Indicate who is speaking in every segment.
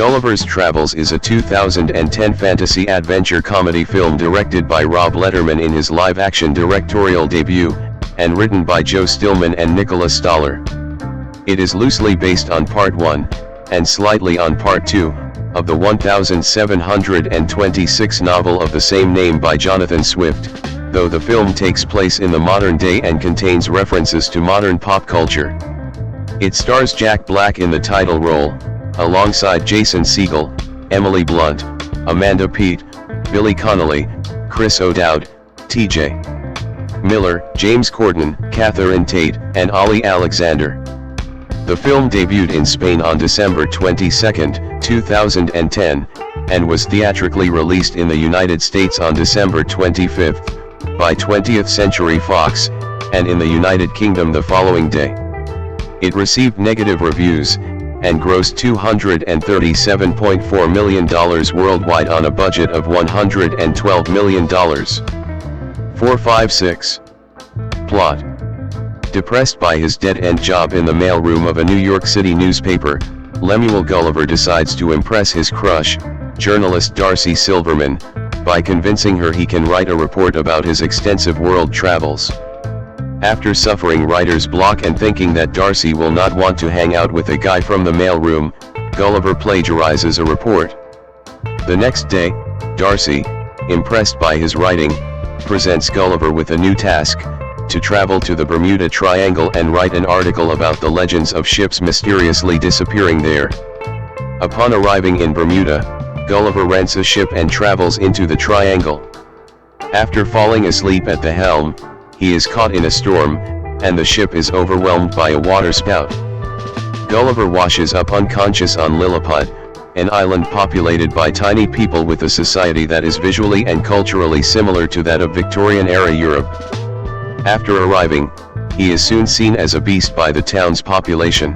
Speaker 1: Gulliver's Travels is a 2010 fantasy adventure comedy film directed by Rob Letterman in his live-action directorial debut, and written by Joe Stillman and Nicholas Stoller. It is loosely based on Part 1, and slightly on Part 2, of the 1726 novel of the same name by Jonathan Swift, though the film takes place in the modern day and contains references to modern pop culture. It stars Jack Black in the title role, alongside Jason Segel, Emily Blunt, Amanda Peet, Billy Connolly, Chris O'Dowd, T.J. Miller, James Corden, Catherine Tate, and Ollie Alexander. The film debuted in Spain on December 22, 2010, and was theatrically released in the United States on December 25, by 20th Century Fox, and in the United Kingdom the following day. It received negative reviews, and grossed $237.4 million worldwide on a budget of $112 million. 456. Plot. Depressed by his dead-end job in the mailroom of a New York City newspaper, Lemuel Gulliver decides to impress his crush, journalist Darcy Silverman, by convincing her he can write a report about his extensive world travels. After suffering writer's block and thinking that Darcy will not want to hang out with a guy from the mailroom, Gulliver plagiarizes a report. The next day, Darcy, impressed by his writing, presents Gulliver with a new task, to travel to the Bermuda Triangle and write an article about the legends of ships mysteriously disappearing there. Upon arriving in Bermuda, Gulliver rents a ship and travels into the triangle. After falling asleep at the helm, he is caught in a storm, and the ship is overwhelmed by a waterspout. Gulliver washes up unconscious on Lilliput, an island populated by tiny people with a society that is visually and culturally similar to that of Victorian-era Europe. After arriving, he is soon seen as a beast by the town's population.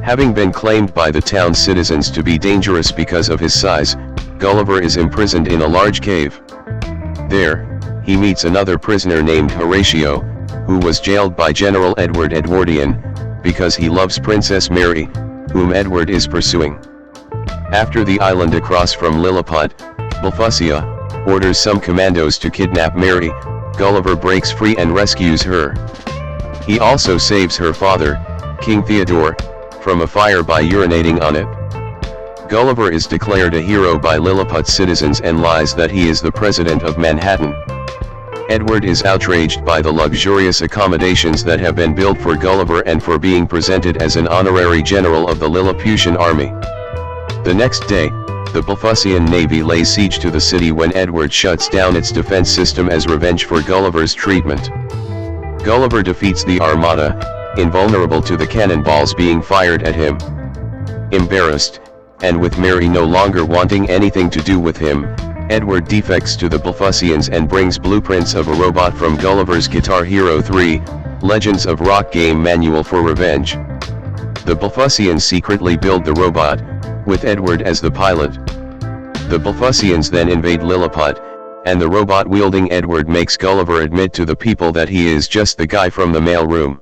Speaker 1: Having been claimed by the town's citizens to be dangerous because of his size, Gulliver is imprisoned in a large cave. There, he meets another prisoner named Horatio, who was jailed by General Edward Edwardian, because he loves Princess Mary, whom Edward is pursuing. After the island across from Lilliput, Buffusia, orders some commandos to kidnap Mary, Gulliver breaks free and rescues her. He also saves her father, King Theodore, from a fire by urinating on it. Gulliver is declared a hero by Lilliput's citizens and lies that he is the president of Manhattan. Edward is outraged by the luxurious accommodations that have been built for Gulliver and for being presented as an honorary general of the Lilliputian army. The next day, the Buffusian navy lays siege to the city when Edward shuts down its defense system as revenge for Gulliver's treatment. Gulliver defeats the armada, invulnerable to the cannonballs being fired at him. Embarrassed, and with Mary no longer wanting anything to do with him, Edward defects to the Buffusians and brings blueprints of a robot from Gulliver's Guitar Hero 3, Legends of Rock game manual for revenge. The Buffusians secretly build the robot, with Edward as the pilot. The Buffusians then invade Lilliput, and the robot-wielding Edward makes Gulliver admit to the people that he is just the guy from the mailroom.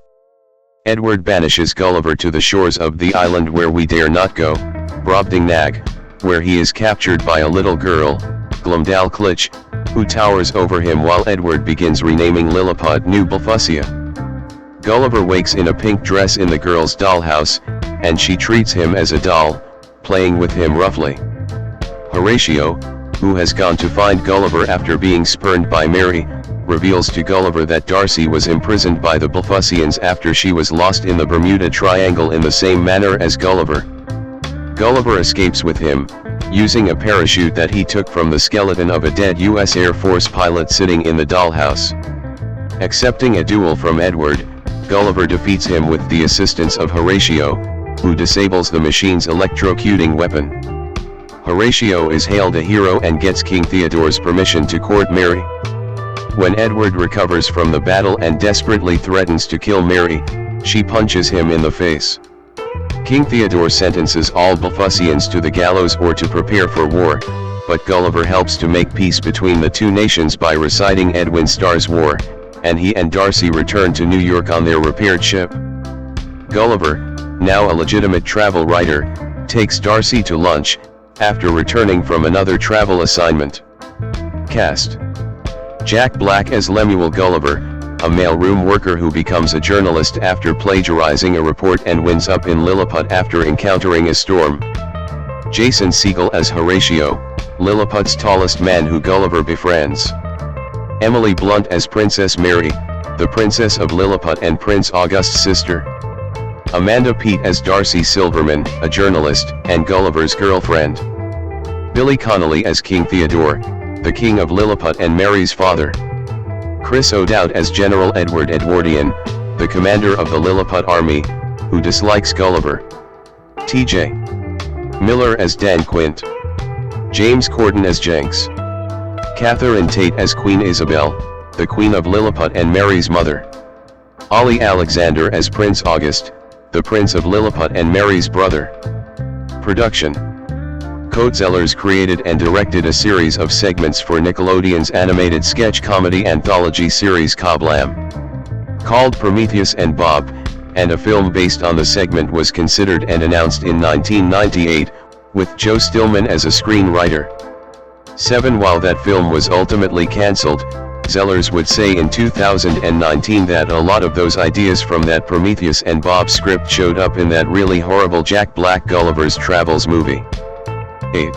Speaker 1: Edward banishes Gulliver to the shores of the island where we dare not go, Brobdingnag, where he is captured by a little girl, Glumdalclitch, who towers over him while Edward begins renaming Lilliput New Buffusia. Gulliver wakes in a pink dress in the girl's dollhouse, and she treats him as a doll, playing with him roughly. Horatio, who has gone to find Gulliver after being spurned by Mary, reveals to Gulliver that Darcy was imprisoned by the Buffusians after she was lost in the Bermuda Triangle in the same manner as Gulliver. Gulliver escapes with him, using a parachute that he took from the skeleton of a dead U.S. Air Force pilot sitting in the dollhouse. Accepting a duel from Edward, Gulliver defeats him with the assistance of Horatio, who disables the machine's electrocuting weapon. Horatio is hailed a hero and gets King Theodore's permission to court Mary. When Edward recovers from the battle and desperately threatens to kill Mary, she punches him in the face. King Theodore sentences all Buffusians to the gallows or to prepare for war, but Gulliver helps to make peace between the two nations by reciting Edwin Starr's War, and he and Darcy return to New York on their repaired ship. Gulliver, now a legitimate travel writer, takes Darcy to lunch, after returning from another travel assignment. Cast: Jack Black as Lemuel Gulliver, a mailroom worker who becomes a journalist after plagiarizing a report and winds up in Lilliput after encountering a storm. Jason Segel as Horatio, Lilliput's tallest man who Gulliver befriends. Emily Blunt as Princess Mary, the Princess of Lilliput and Prince August's sister. Amanda Peet as Darcy Silverman, a journalist, and Gulliver's girlfriend. Billy Connolly as King Theodore, the King of Lilliput and Mary's father. Chris O'Dowd as General Edward Edwardian, the commander of the Lilliput army, who dislikes Gulliver. T.J. Miller as Dan Quint. James Corden as Jenks. Catherine Tate as Queen Isabel, the Queen of Lilliput and Mary's mother. Ollie Alexander as Prince August, the Prince of Lilliput and Mary's brother. Production: Code Zellers created and directed a series of segments for Nickelodeon's animated sketch comedy anthology series Kablam! Called Prometheus and Bob, and a film based on the segment was considered and announced in 1998, with Joe Stillman as a screenwriter. While that film was ultimately cancelled, Zellers would say in 2019 that a lot of those ideas from that Prometheus and Bob script showed up in that really horrible Jack Black Gulliver's Travels movie. 8.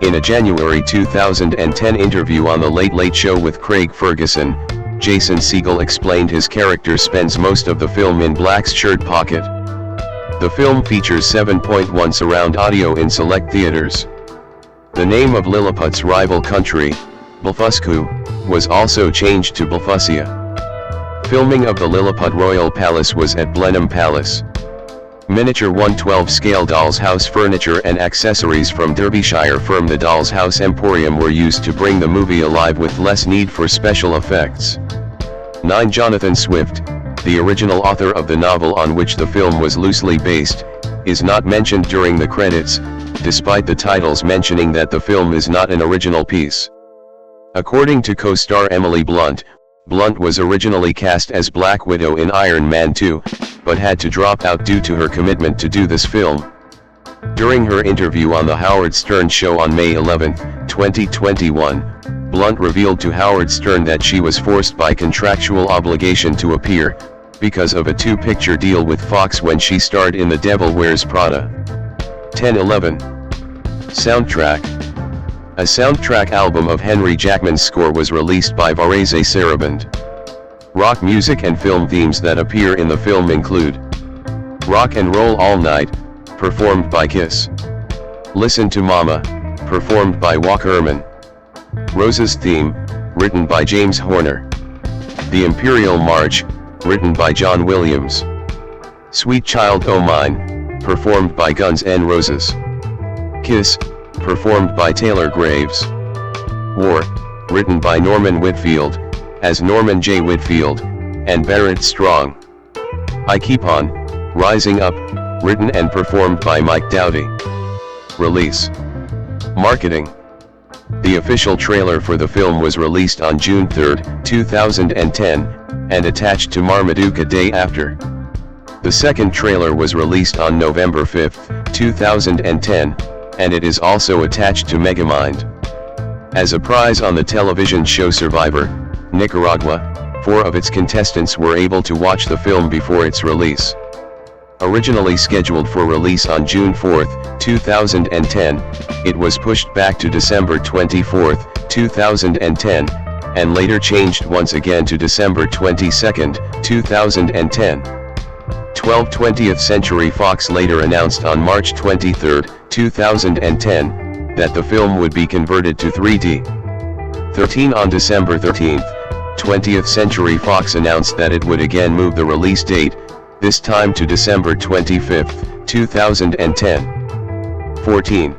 Speaker 1: In a January 2010 interview on The Late Late Show with Craig Ferguson, Jason Segel explained his character spends most of the film in Black's shirt pocket. The film features 7.1 surround audio in select theaters. The name of Lilliput's rival country, Blefuscu, was also changed to Blefuscia. Filming of the Lilliput Royal Palace was at Blenheim Palace. Miniature 1/12 scale Doll's House furniture and accessories from Derbyshire firm The Doll's House Emporium were used to bring the movie alive with less need for special effects. 9. Jonathan Swift, the original author of the novel on which the film was loosely based, is not mentioned during the credits, despite the titles mentioning that the film is not an original piece. According to co-star Emily Blunt, Blunt was originally cast as Black Widow in Iron Man 2, but had to drop out due to her commitment to do this film. During her interview on The Howard Stern Show on May 11, 2021, Blunt revealed to Howard Stern that she was forced by contractual obligation to appear, because of a two-picture deal with Fox when she starred in The Devil Wears Prada. 10-11. Soundtrack. A soundtrack album of Henry Jackman's score was released by Varese Sarabande. Rock music and film themes that appear in the film include Rock and Roll All Night, performed by Kiss. Listen to Mama, performed by Walk Herman. Rose's Theme, written by James Horner. The Imperial March, written by John Williams. Sweet Child O' Mine, performed by Guns N' Roses. Kiss, performed by Taylor Graves. War, written by Norman Whitfield, as Norman J. Whitfield, and Barrett Strong. I Keep On, Rising Up, written and performed by Mike Doughty. Release. Marketing. The official trailer for the film was released on June 3, 2010, and attached to Marmaduke a day after. The second trailer was released on November 5, 2010, and it is also attached to Megamind. As a prize on the television show Survivor, Nicaragua, 4 of its contestants were able to watch the film before its release. Originally scheduled for release on June 4, 2010, it was pushed back to December 24, 2010, and later changed once again to December 22, 2010. 20th Century Fox later announced on March 23, 2010, that the film would be converted to 3D. 13 On December 13, 20th Century Fox announced that it would again move the release date, this time to December 25, 2010. 14.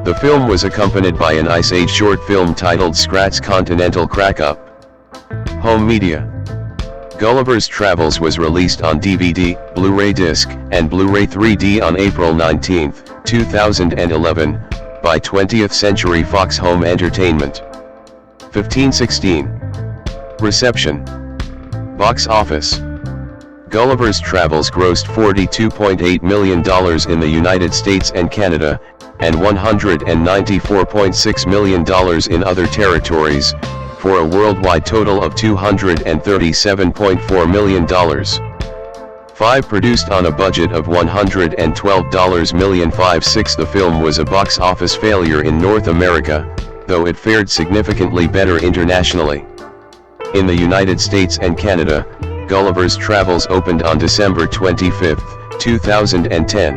Speaker 1: The film was accompanied by an Ice Age short film titled Scrat's Continental Crack-Up. Home media. Gulliver's Travels was released on DVD, Blu-ray disc, and Blu-ray 3D on April 19, 2011, by 20th Century Fox Home Entertainment. 15-16. Reception. Box office. Gulliver's Travels grossed $42.8 million in the United States and Canada, and $194.6 million in other territories, for a worldwide total of $237.4 million. 5. Produced on a budget of $112 million. 5/6 The film was a box office failure in North America, though it fared significantly better internationally. In the United States and Canada, Gulliver's Travels opened on December 25, 2010.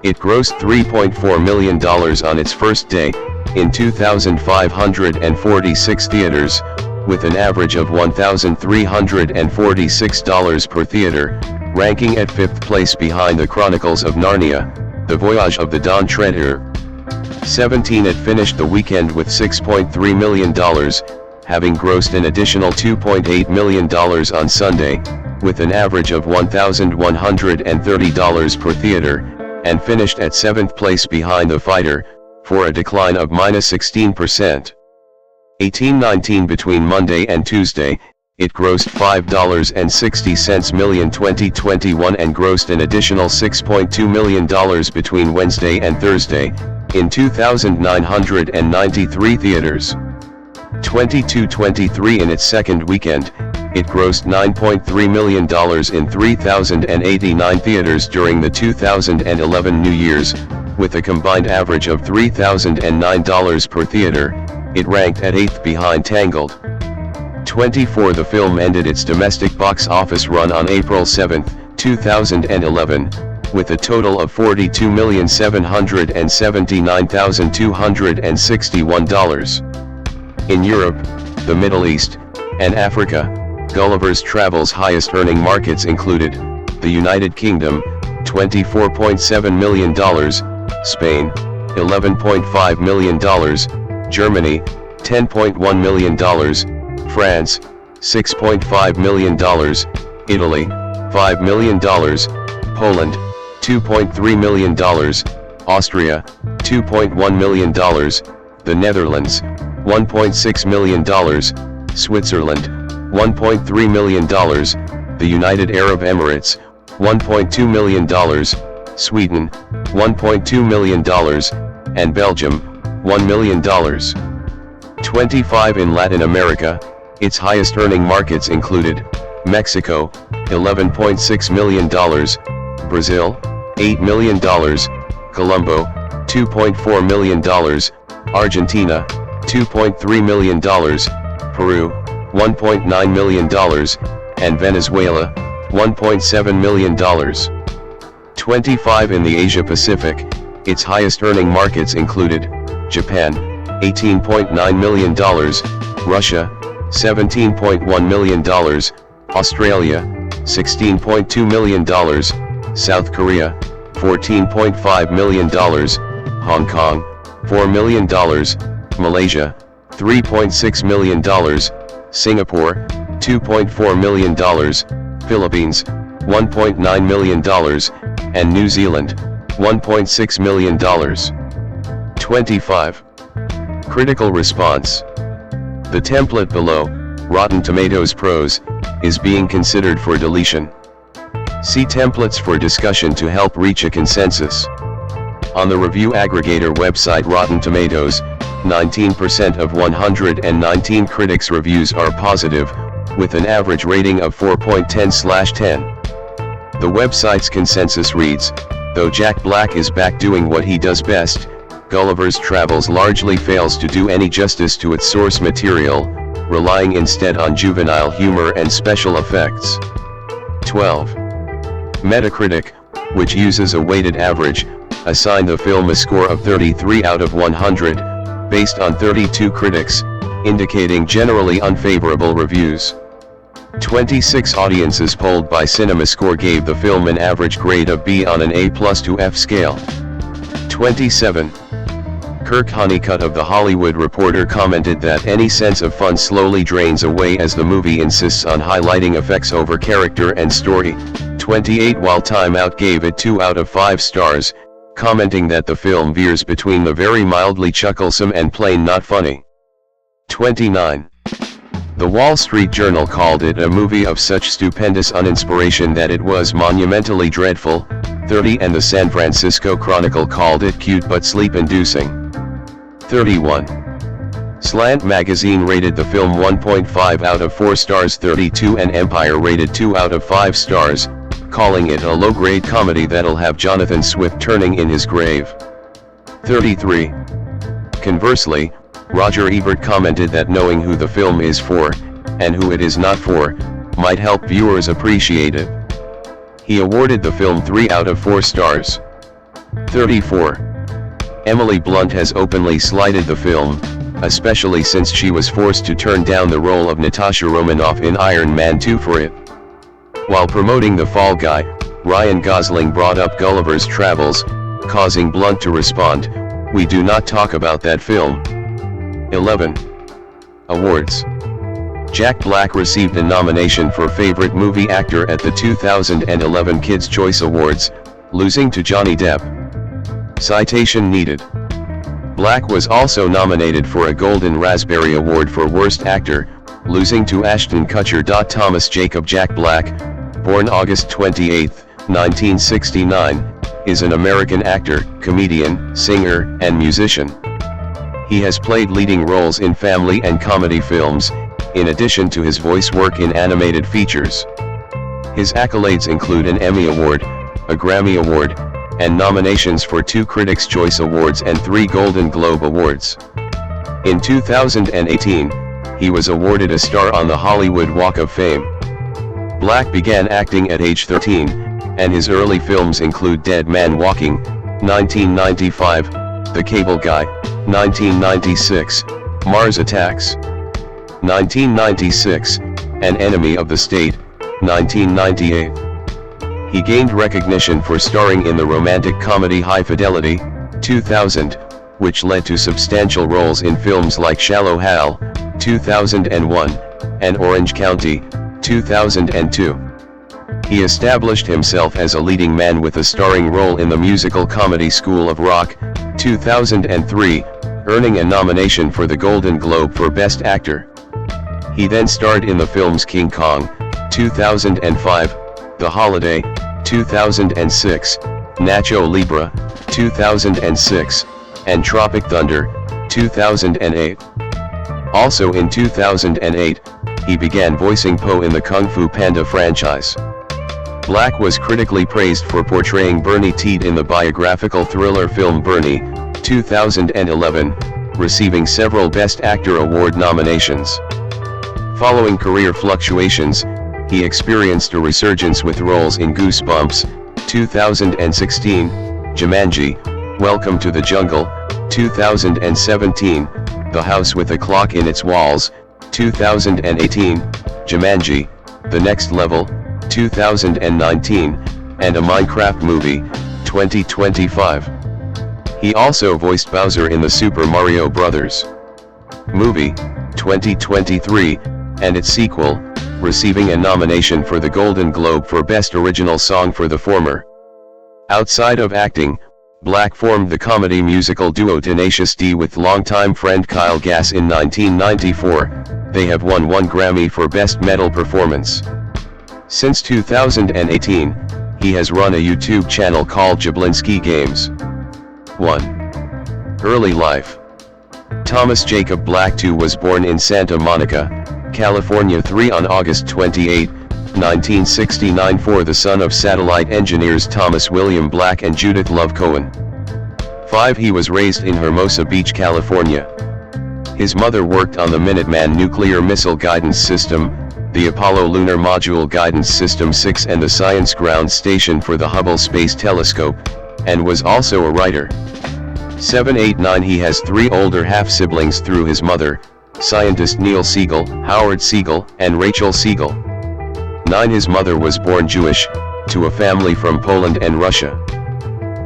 Speaker 1: It grossed $3.4 million on its first day, in 2,546 theaters, with an average of $1,346 per theater, ranking at 5th place behind The Chronicles of Narnia, The Voyage of the Dawn Treader. 17. It finished the weekend with $6.3 million, having grossed an additional $2.8 million on Sunday, with an average of $1,130 per theater, and finished at 7th place behind The Fighter, for a decline of -16%. 18-19 Between Monday and Tuesday, it grossed $5.60 million 2021 and grossed an additional $6.2 million between Wednesday and Thursday, in 2,993 theaters. 22-23 In its second weekend, it grossed $9.3 million in 3,089 theaters during the 2011 New Year's, with a combined average of $3,009 per theater. It ranked at 8th behind Tangled. 24 The film ended its domestic box office run on April 7, 2011, with a total of $42,779,261. In Europe, the Middle East, and Africa, Gulliver's Travels' highest-earning markets included the United Kingdom, $24.7 million, Spain, $11.5 million, Germany, $10.1 million, France, $6.5 million, Italy, $5 million, Poland, $2.3 million, Austria, $2.1 million, the Netherlands, $1.6 million, Switzerland, $1.3 million, the United Arab Emirates, $1.2 million, Sweden, $1.2 million, and Belgium, $1 million. 25 In Latin America, its highest-earning markets included Mexico, $11.6 million, Brazil, $8 million, Colombo, $2.4 million, Argentina, $2.3 million, Peru, $1.9 million, and Venezuela, $1.7 million. 25 In the Asia Pacific, its highest-earning markets included Japan, $18.9 million, Russia, $17.1 million, Australia, $16.2 million, South Korea, $14.5 million, Hong Kong, $4 million, Malaysia, $3.6 million, Singapore, $2.4 million, Philippines, $1.9 million, and New Zealand, $1.6 million. 25. Critical response. The template below, Rotten Tomatoes Pros, is being considered for deletion. See templates for discussion to help reach a consensus. On the review aggregator website Rotten Tomatoes, 19% of 119 critics' reviews are positive, with an average rating of 4.10/10. The website's consensus reads, though Jack Black is back doing what he does best, Gulliver's Travels largely fails to do any justice to its source material, relying instead on juvenile humor and special effects. 12. Metacritic, which uses a weighted average, assigned the film a score of 33 out of 100, based on 32 critics, indicating generally unfavorable reviews. 26 audiences polled by CinemaScore gave the film an average grade of B on an A+ to F scale. 27. Kirk Honeycutt of The Hollywood Reporter commented that any sense of fun slowly drains away as the movie insists on highlighting effects over character and story. 28 While Time Out gave it 2 out of 5 stars, commenting that the film veers between the very mildly chucklesome and plain not funny. 29. The Wall Street Journal called it a movie of such stupendous uninspiration that it was monumentally dreadful, 30, and the San Francisco Chronicle called it cute but sleep-inducing. 31. Slant magazine rated the film 1.5 out of 4 stars. 32, and Empire rated 2 out of 5 stars, calling it a low-grade comedy that'll have Jonathan Swift turning in his grave. 33. Conversely, Roger Ebert commented that knowing who the film is for, and who it is not for, might help viewers appreciate it. He awarded the film 3 out of 4 stars. 34. Emily Blunt has openly slighted the film, especially since she was forced to turn down the role of Natasha Romanoff in Iron Man 2 for it. While promoting The Fall Guy, Ryan Gosling brought up Gulliver's Travels, causing Blunt to respond, "We do not talk about that film." 11. Awards. Jack Black received a nomination for Favorite Movie Actor at the 2011 Kids' Choice Awards, losing to Johnny Depp. Citation needed. Black was also nominated for a Golden Raspberry Award for Worst Actor, losing to Ashton Kutcher. Thomas Jacob Jack Black, born August 28, 1969, is an American actor, comedian, singer, and musician. He has played leading roles in family and comedy films, in addition to his voice work in animated features. His accolades include an Emmy Award, a Grammy Award, and nominations for 2 Critics' Choice Awards and 3 Golden Globe Awards. In 2018, he was awarded a star on the Hollywood Walk of Fame. Black began acting at age 13, and his early films include Dead Man Walking, 1995, The Cable Guy, 1996, Mars Attacks, 1996, and Enemy of the State, 1998. He gained recognition for starring in the romantic comedy High Fidelity, 2000, which led to substantial roles in films like Shallow Hal, 2001, and Orange County, 2002. He established himself as a leading man with a starring role in the musical comedy School of Rock, 2003, earning a nomination for the Golden Globe for Best Actor. He then starred in the films King Kong, 2005, The Holiday, 2006, Nacho Libre, 2006, and Tropic Thunder, 2008. Also in 2008, he began voicing Po in the Kung Fu Panda franchise. Black was critically praised for portraying Bernie Teed in the biographical thriller film Bernie, 2011, receiving several Best Actor Award nominations. Following career fluctuations, he experienced a resurgence with roles in Goosebumps, 2016, Jumanji, Welcome to the Jungle, 2017, The House with a Clock in Its Walls, 2018, Jumanji, The Next Level, 2019, and a Minecraft movie, 2025. He also voiced Bowser in the Super Mario Bros. Movie, 2023, and its sequel, receiving a nomination for the Golden Globe for Best Original Song for the former. Outside of acting, Black formed the comedy musical duo Tenacious D with longtime friend Kyle Gass in 1994. They have won 1 Grammy for Best Metal Performance. Since 2018, he has run a YouTube channel called Jablinski Games. 1. Early life. Thomas Jacob Black II was born in Santa Monica, California 3 on August 28, 1969, the son of satellite engineers Thomas William Black and Judith Love Cohen. 5. He was raised in Hermosa Beach, California. His mother worked on the Minuteman nuclear missile guidance system, the Apollo Lunar Module Guidance System 6 and the Science Ground Station for the Hubble Space Telescope, and was also a writer. 7, 8, 9. He has 3 older half-siblings through his mother, scientist Neil Segel, Howard Segel, and Rachel Segel. 9. His mother was born Jewish, to a family from Poland and Russia.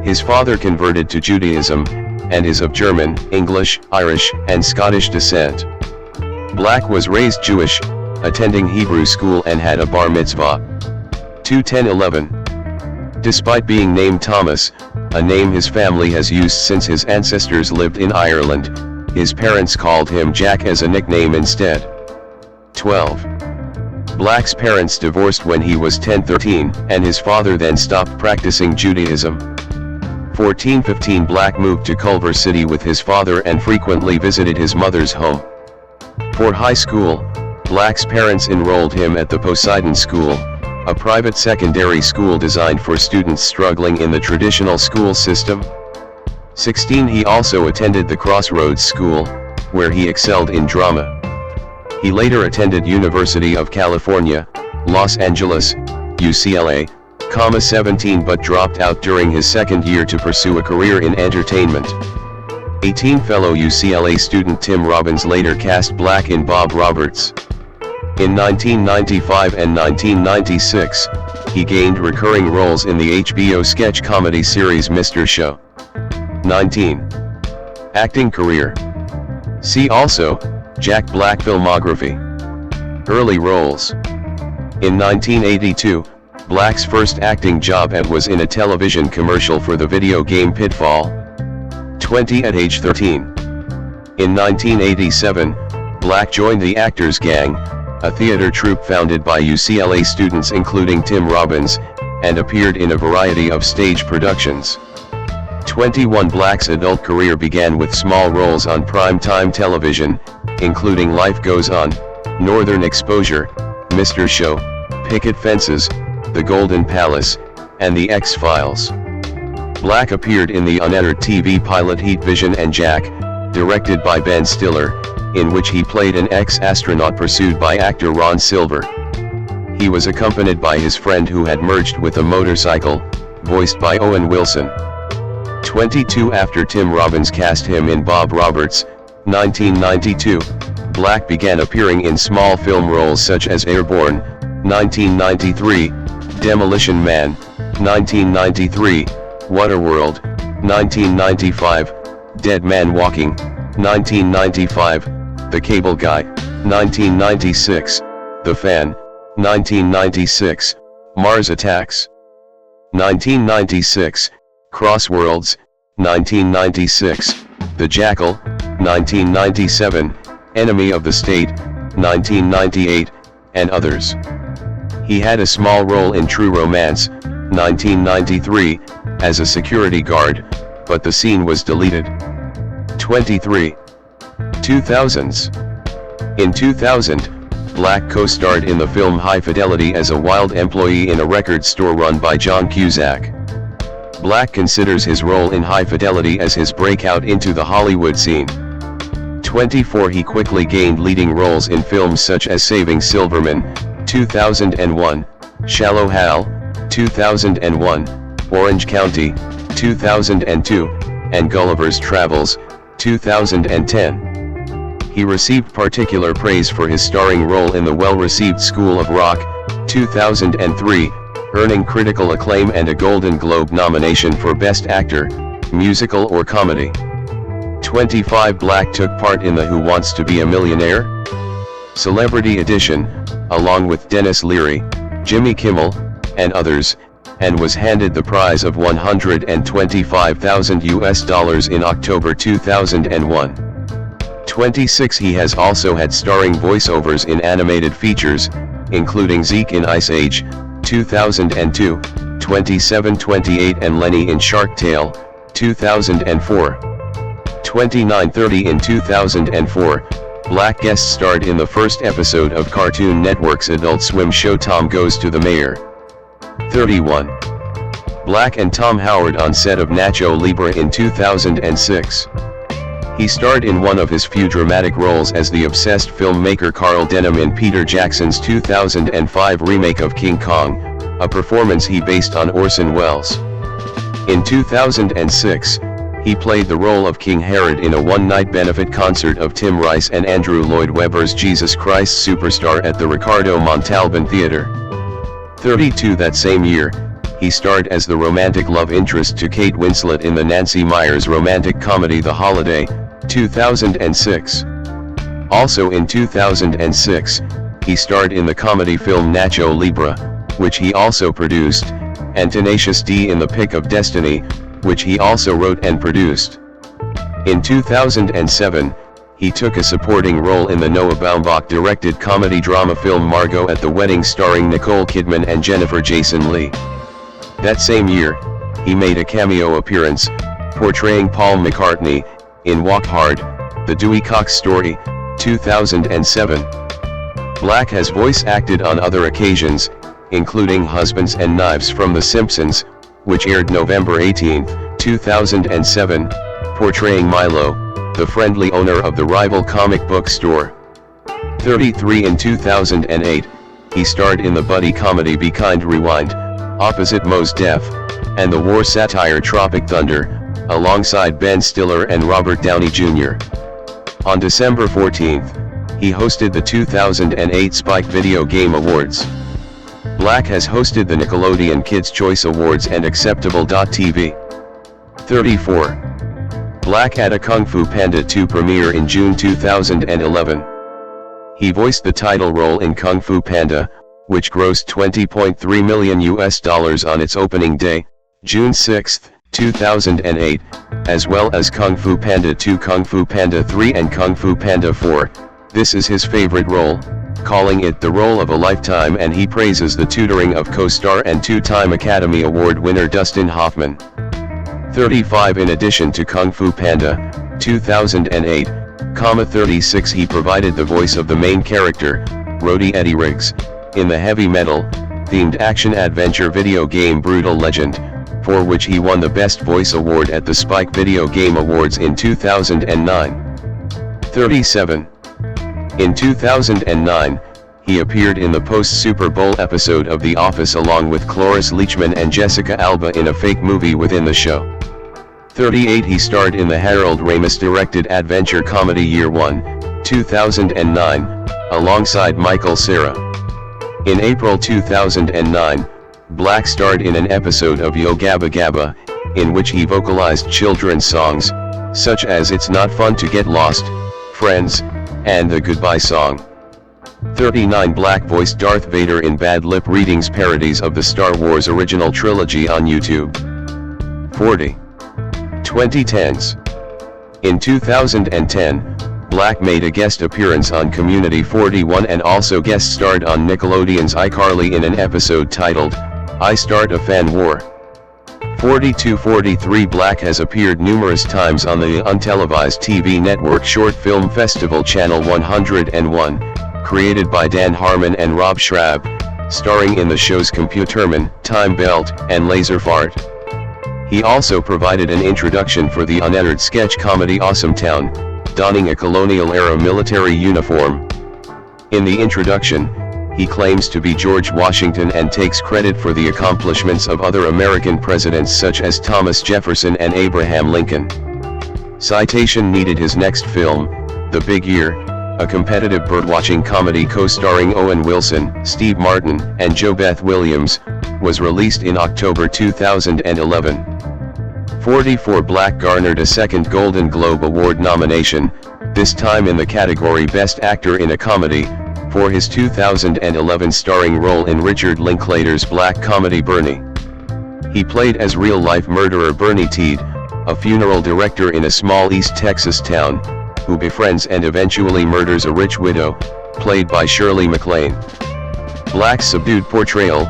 Speaker 1: His father converted to Judaism, and is of German, English, Irish, and Scottish descent. Black was raised Jewish, attending Hebrew school and had a bar mitzvah. 2, 10, 11. Despite being named Thomas, a name his family has used since his ancestors lived in Ireland, his parents called him Jack as a nickname instead. 12. Black's parents divorced when he was 13, and his father then stopped practicing Judaism. 14-15 Black moved to Culver City with his father and frequently visited his mother's home. For high school, Black's parents enrolled him at the Poseidon School, a private secondary school designed for students struggling in the traditional school system. 16 He also attended the Crossroads School, where he excelled in drama. He later attended University of California, Los Angeles, UCLA, 17 but dropped out during his second year to pursue a career in entertainment. 18 Fellow UCLA student Tim Robbins later cast Black in Bob Roberts. In 1995 and 1996, he gained recurring roles in the HBO sketch comedy series Mr. Show. 19. Acting career. See also, Jack Black filmography. Early roles. In 1982, Black's first acting job was in a television commercial for the video game Pitfall. 20 At age 13. In 1987, Black joined the Actors Gang, a theater troupe founded by UCLA students including Tim Robbins, and appeared in a variety of stage productions. 21 Black's adult career began with small roles on prime-time television, including Life Goes On, Northern Exposure, Mr. Show, Picket Fences, The Golden Palace, and The X-Files. Black appeared in the unaired TV pilot Heat Vision and Jack, directed by Ben Stiller, in which he played an ex-astronaut pursued by actor Ron Silver. He was accompanied by his friend who had merged with a motorcycle, voiced by Owen Wilson. 22 After Tim Robbins cast him in Bob Roberts, 1992, Black began appearing in small film roles such as Airborne, 1993, Demolition Man, 1993, Waterworld, 1995, Dead Man Walking, 1995, The Cable Guy, 1996, The Fan, 1996, Mars Attacks, 1996, Crossworlds, 1996, The Jackal, 1997, Enemy of the State, 1998, and others. He had a small role in True Romance, 1993, as a security guard, but the scene was deleted. 23. 2000s. In 2000, Black co-starred in the film High Fidelity as a wild employee in a record store run by John Cusack. Black considers his role in High Fidelity as his breakout into the Hollywood scene. 24 He quickly gained leading roles in films such as Saving Silverman, 2001, Shallow Hal, 2001, Orange County, 2002, and Gulliver's Travels, 2010. He received particular praise for his starring role in the well-received School of Rock, 2003, earning critical acclaim and a Golden Globe nomination for Best Actor, Musical or Comedy. 25 Black took part in the Who Wants to Be a Millionaire? Celebrity Edition, along with Dennis Leary, Jimmy Kimmel, and others, and was handed the prize of $125,000 in October 2001. 26 He has also had starring voiceovers in animated features, including Zeke in Ice Age, 2002, 2728 and Lenny in Shark Tale, 2004. 29:30 In 2004, Black guest starred in the first episode of Cartoon Network's Adult Swim show Tom Goes to the Mayor. 31. Black and Tom Howard on set of Nacho Libre in 2006. He starred in one of his few dramatic roles as the obsessed filmmaker Carl Denham in Peter Jackson's 2005 remake of King Kong, a performance he based on Orson Welles. In 2006, he played the role of King Herod in a one-night benefit concert of Tim Rice and Andrew Lloyd Webber's Jesus Christ Superstar at the Ricardo Montalban Theater. 32 That same year, he starred as the romantic love interest to Kate Winslet in the Nancy Meyers romantic comedy The Holiday, 2006. Also in 2006, he starred in the comedy film Nacho Libre, which he also produced, and Tenacious D in The Pick of Destiny, which he also wrote and produced. In 2007, he took a supporting role in the Noah Baumbach-directed comedy-drama film Margot at the Wedding starring Nicole Kidman and Jennifer Jason Leigh. That same year, he made a cameo appearance, portraying Paul McCartney, in Walk Hard, The Dewey Cox Story, 2007. Black has voice acted on other occasions, including Husbands and Knives from The Simpsons, which aired November 18, 2007, portraying Milo, the friendly owner of the rival comic book store. 33 in 2008, he starred in the buddy comedy Be Kind Rewind, opposite Mos Def, and the war satire Tropic Thunder, alongside Ben Stiller and Robert Downey Jr. On December 14, he hosted the 2008 Spike Video Game Awards. Black has hosted the Nickelodeon Kids' Choice Awards and Acceptable.tv. 34. Black had a Kung Fu Panda 2 premiere in June 2011. He voiced the title role in Kung Fu Panda, which grossed $20.3 million on its opening day, June 6, 2008, as well as Kung Fu Panda 2, Kung Fu Panda 3 and Kung Fu Panda 4. This is his favorite role, calling it the role of a lifetime, and he praises the tutoring of co-star and two-time Academy Award winner Dustin Hoffman. 35 In addition to Kung Fu Panda, 2008, 36 he provided the voice of the main character, Rhodey Eddie Riggs, in the heavy metal-themed action-adventure video game Brutal Legend, for which he won the Best Voice Award at the Spike Video Game Awards in 2009. 37. In 2009, he appeared in the post-Super Bowl episode of The Office along with Cloris Leachman and Jessica Alba in a fake movie within the show. 38 He starred in the Harold Ramis-directed adventure comedy Year One, 2009, alongside Michael Cera. In April 2009, Black starred in an episode of Yo Gabba Gabba, in which he vocalized children's songs, such as It's Not Fun to Get Lost, Friends, and the Goodbye Song. 39 Black voiced Darth Vader in Bad Lip Readings parodies of the Star Wars original trilogy on YouTube. 40. 2010s. In 2010, Black made a guest appearance on Community 41 and also guest starred on Nickelodeon's iCarly in an episode titled, I Start a Fan War. 42-43 Black has appeared numerous times on the untelevised TV network Short Film Festival Channel 101, created by Dan Harmon and Rob Schrab, starring in the shows Computerman, Time Belt, and Laser Fart. He also provided an introduction for the unedited sketch comedy Awesome Town, donning a colonial-era military uniform. In the introduction, he claims to be George Washington and takes credit for the accomplishments of other American presidents such as Thomas Jefferson and Abraham Lincoln. Citation needed. His next film, The Big Year, a competitive birdwatching comedy co-starring Owen Wilson, Steve Martin, and Jo Beth Williams, was released in October 2011. 44 Black garnered a second Golden Globe Award nomination, this time in the category Best Actor in a Comedy, for his 2011 starring role in Richard Linklater's black comedy Bernie. He played as real-life murderer Bernie Teed, a funeral director in a small East Texas town, who befriends and eventually murders a rich widow, played by Shirley MacLaine. Black's subdued portrayal,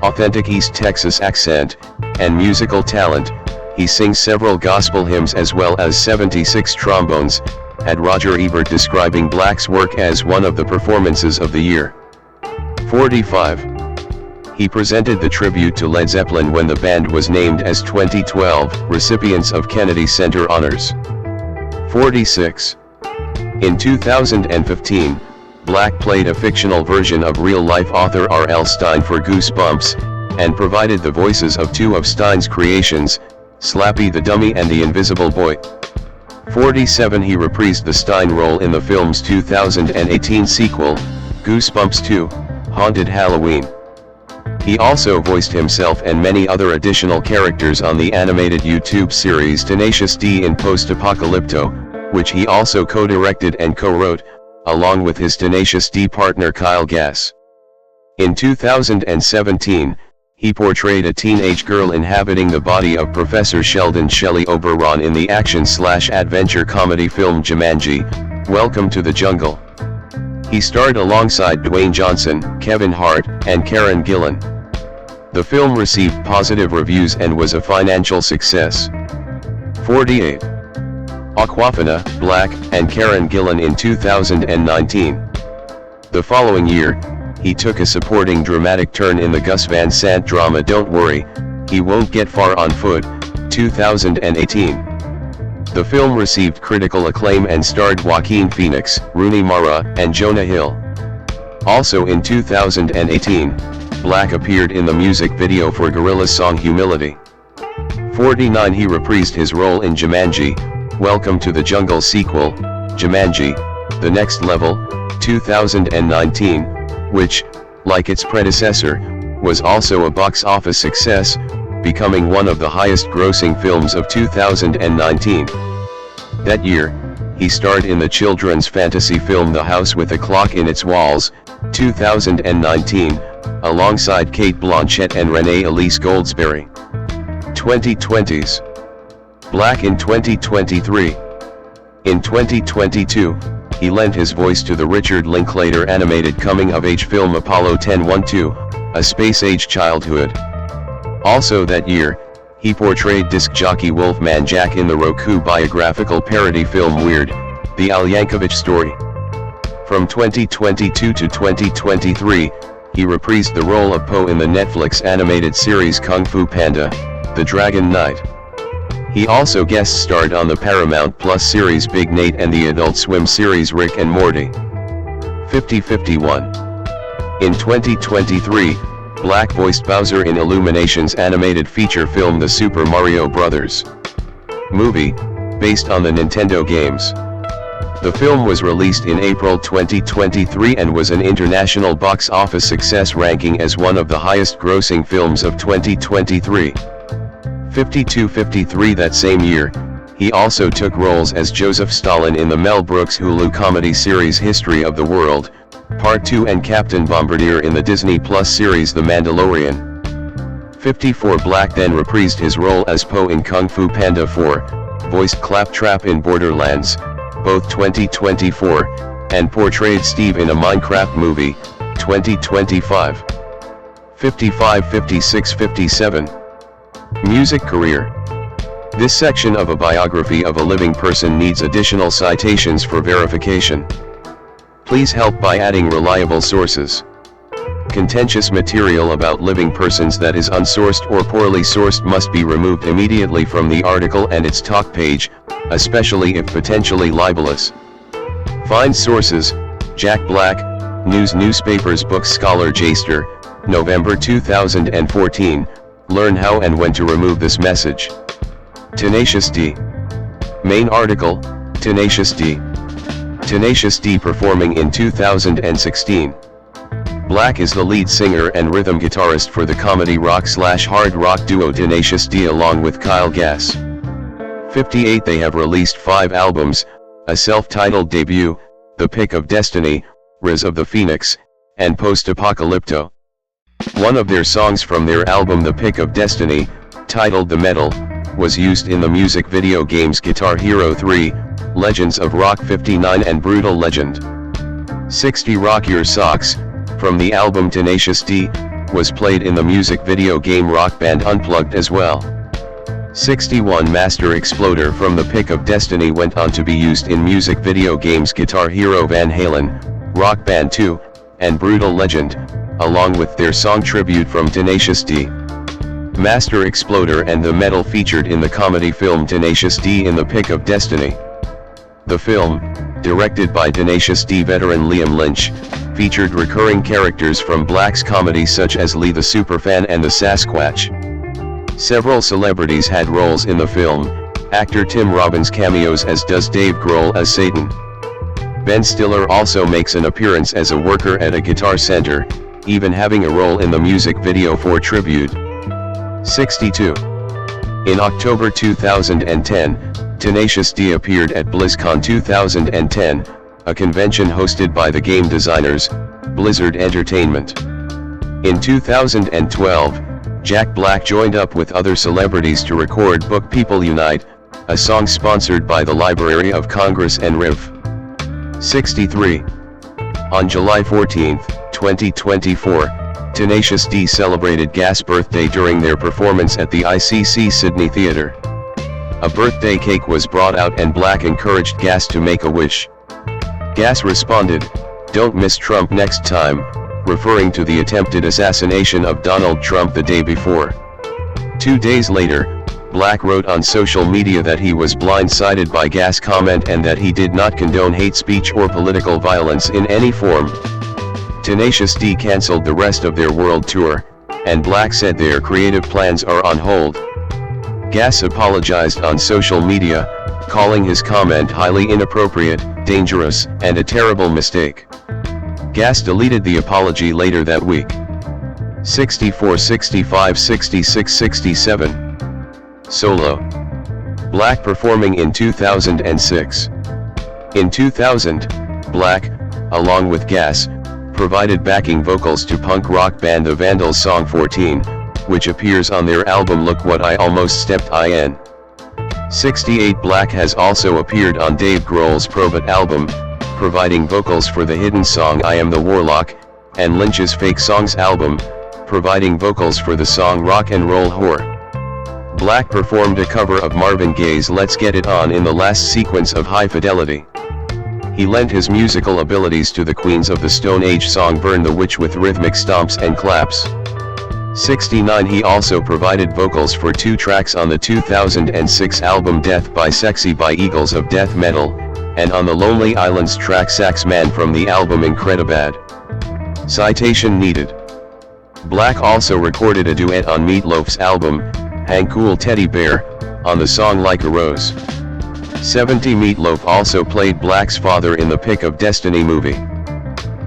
Speaker 1: authentic East Texas accent, and musical talent, he sings several gospel hymns as well as 76 trombones, had Roger Ebert describing Black's work as one of the performances of the year. 45. He presented the tribute to Led Zeppelin when the band was named as 2012 recipients of Kennedy Center honors. 46. In 2015, Black played a fictional version of real-life author R.L. Stine for Goosebumps, and provided the voices of two of Stine's creations, Slappy the Dummy and the Invisible Boy. 47 He reprised the Stine role in the film's 2018 sequel, Goosebumps 2, Haunted Halloween. He also voiced himself and many other additional characters on the animated YouTube series Tenacious D in Post-Apocalypto, which he also co-directed and co-wrote, along with his Tenacious D partner Kyle Gass. In 2017, he portrayed a teenage girl inhabiting the body of Professor Sheldon Shelley Oberon in the action-slash-adventure comedy film Jumanji, Welcome to the Jungle. He starred alongside Dwayne Johnson, Kevin Hart, and Karen Gillan. The film received positive reviews and was a financial success. 48. Awkwafina, Black, and Karen Gillan in 2019. The following year, he took a supporting dramatic turn in the Gus Van Sant drama Don't Worry, He Won't Get Far on Foot, 2018. The film received critical acclaim and starred Joaquin Phoenix, Rooney Mara, and Jonah Hill. Also in 2018, Black appeared in the music video for Gorillaz' song Humility. 49. He reprised his role in Jumanji, Welcome to the Jungle sequel, Jumanji, The Next Level, 2019, which, like its predecessor, was also a box office success, becoming one of the highest-grossing films of 2019. That year, he starred in the children's fantasy film The House with a Clock in Its Walls, 2019, alongside Cate Blanchett and Renee Elise Goldsberry. 2020s. Black in 2023. In 2022, he lent his voice to the Richard Linklater animated coming-of-age film Apollo 10-12, A Space-Age Childhood. Also that year, he portrayed disc jockey Wolfman Jack in the Roku biographical parody film Weird, The Al Yankovic Story. From 2022 to 2023, he reprised the role of Po in the Netflix animated series Kung Fu Panda, The Dragon Knight. He also guest starred on the Paramount Plus series Big Nate and the Adult Swim series Rick and Morty. 50-51. In 2023, Black voiced Bowser in Illumination's animated feature film The Super Mario Bros. Movie, based on the Nintendo games. The film was released in April 2023 and was an international box office success, ranking as one of the highest-grossing films of 2023. 52-53. That same year, he also took roles as Joseph Stalin in the Mel Brooks Hulu comedy series History of the World, Part 2 and Captain Bombardier in the Disney Plus series The Mandalorian. 54. Black then reprised his role as Po in Kung Fu Panda 4, voiced Claptrap in Borderlands, both 2024, and portrayed Steve in a Minecraft movie, 2025. 55, 56, 57. Music career. This section of a biography of a living person needs additional citations for verification. Please help by adding reliable sources. Contentious material about living persons that is unsourced or poorly sourced must be removed immediately from the article and its talk page, especially if potentially libelous. Find sources: Jack Black, News Newspapers Book Scholar Jaster, November 2014, Learn how and when to remove this message. Tenacious D. Main article, Tenacious D. Tenacious D performing in 2016. Black is the lead singer and rhythm guitarist for the comedy rock/hard rock duo Tenacious D along with Kyle Gass. 58. They have released 5 albums, a self-titled debut, The Pick of Destiny, Rise of the Phoenix, and Post-Apocalypto. One of their songs from their album The Pick of Destiny, titled The Metal, was used in the music video games Guitar Hero 3, Legends of Rock 59 and Brutal Legend. 60. Rock Your Socks, from the album Tenacious D, was played in the music video game Rock Band Unplugged as well. 61. Master Exploder from The Pick of Destiny went on to be used in music video games Guitar Hero Van Halen, Rock Band 2, and Brutal Legend, along with their song Tribute from Tenacious D. Master Exploder and The Metal featured in the comedy film Tenacious D in The Pick of Destiny. The film, directed by Tenacious D veteran Liam Lynch, featured recurring characters from Black's comedy such as Lee the Superfan and the Sasquatch. Several celebrities had roles in the film, actor Tim Robbins cameos as does Dave Grohl as Satan. Ben Stiller also makes an appearance as a worker at a guitar center, even having a role in the music video for Tribute. 62. In October 2010, Tenacious D appeared at BlizzCon 2010, a convention hosted by the game designers, Blizzard Entertainment. In 2012, Jack Black joined up with other celebrities to record Book People Unite, a song sponsored by the Library of Congress and Riv. 63. On July 14, 2024, Tenacious D celebrated Gas' birthday during their performance at the ICC Sydney Theatre. A birthday cake was brought out and Black encouraged Gas to make a wish. Gas responded, "Don't miss Trump next time," referring to the attempted assassination of Donald Trump the day before. 2 days later, Black wrote on social media that he was blindsided by Gas' comment and that he did not condone hate speech or political violence in any form. Tenacious D cancelled the rest of their world tour, and Black said their creative plans are on hold. Gas apologized on social media, calling his comment highly inappropriate, dangerous, and a terrible mistake. Gas deleted the apology later that week. 64, 65, 66, 67. Solo. Black performing in 2006. In 2000, Black, along with Gas, provided backing vocals to punk rock band The Vandals' song 14, which appears on their album Look What I Almost Stepped In. 68. Black has also appeared on Dave Grohl's Probot album, providing vocals for the hidden song I Am the Warlock, and Lynch's Fake Songs album, providing vocals for the song Rock and Roll Whore. Black performed a cover of Marvin Gaye's Let's Get It On in the last sequence of High Fidelity. He lent his musical abilities to the Queens of the Stone Age song Burn the Witch with rhythmic stomps and claps. 69. He also provided vocals for 2 tracks on the 2006 album Death by Sexy by Eagles of Death Metal, and on the Lonely Islands track Sax Man from the album Incredibad. Citation needed. Black also recorded a duet on Meatloaf's album, Hang Cool Teddy Bear, on the song Like a Rose. 70. Meatloaf also played Black's father in the Pick of Destiny movie.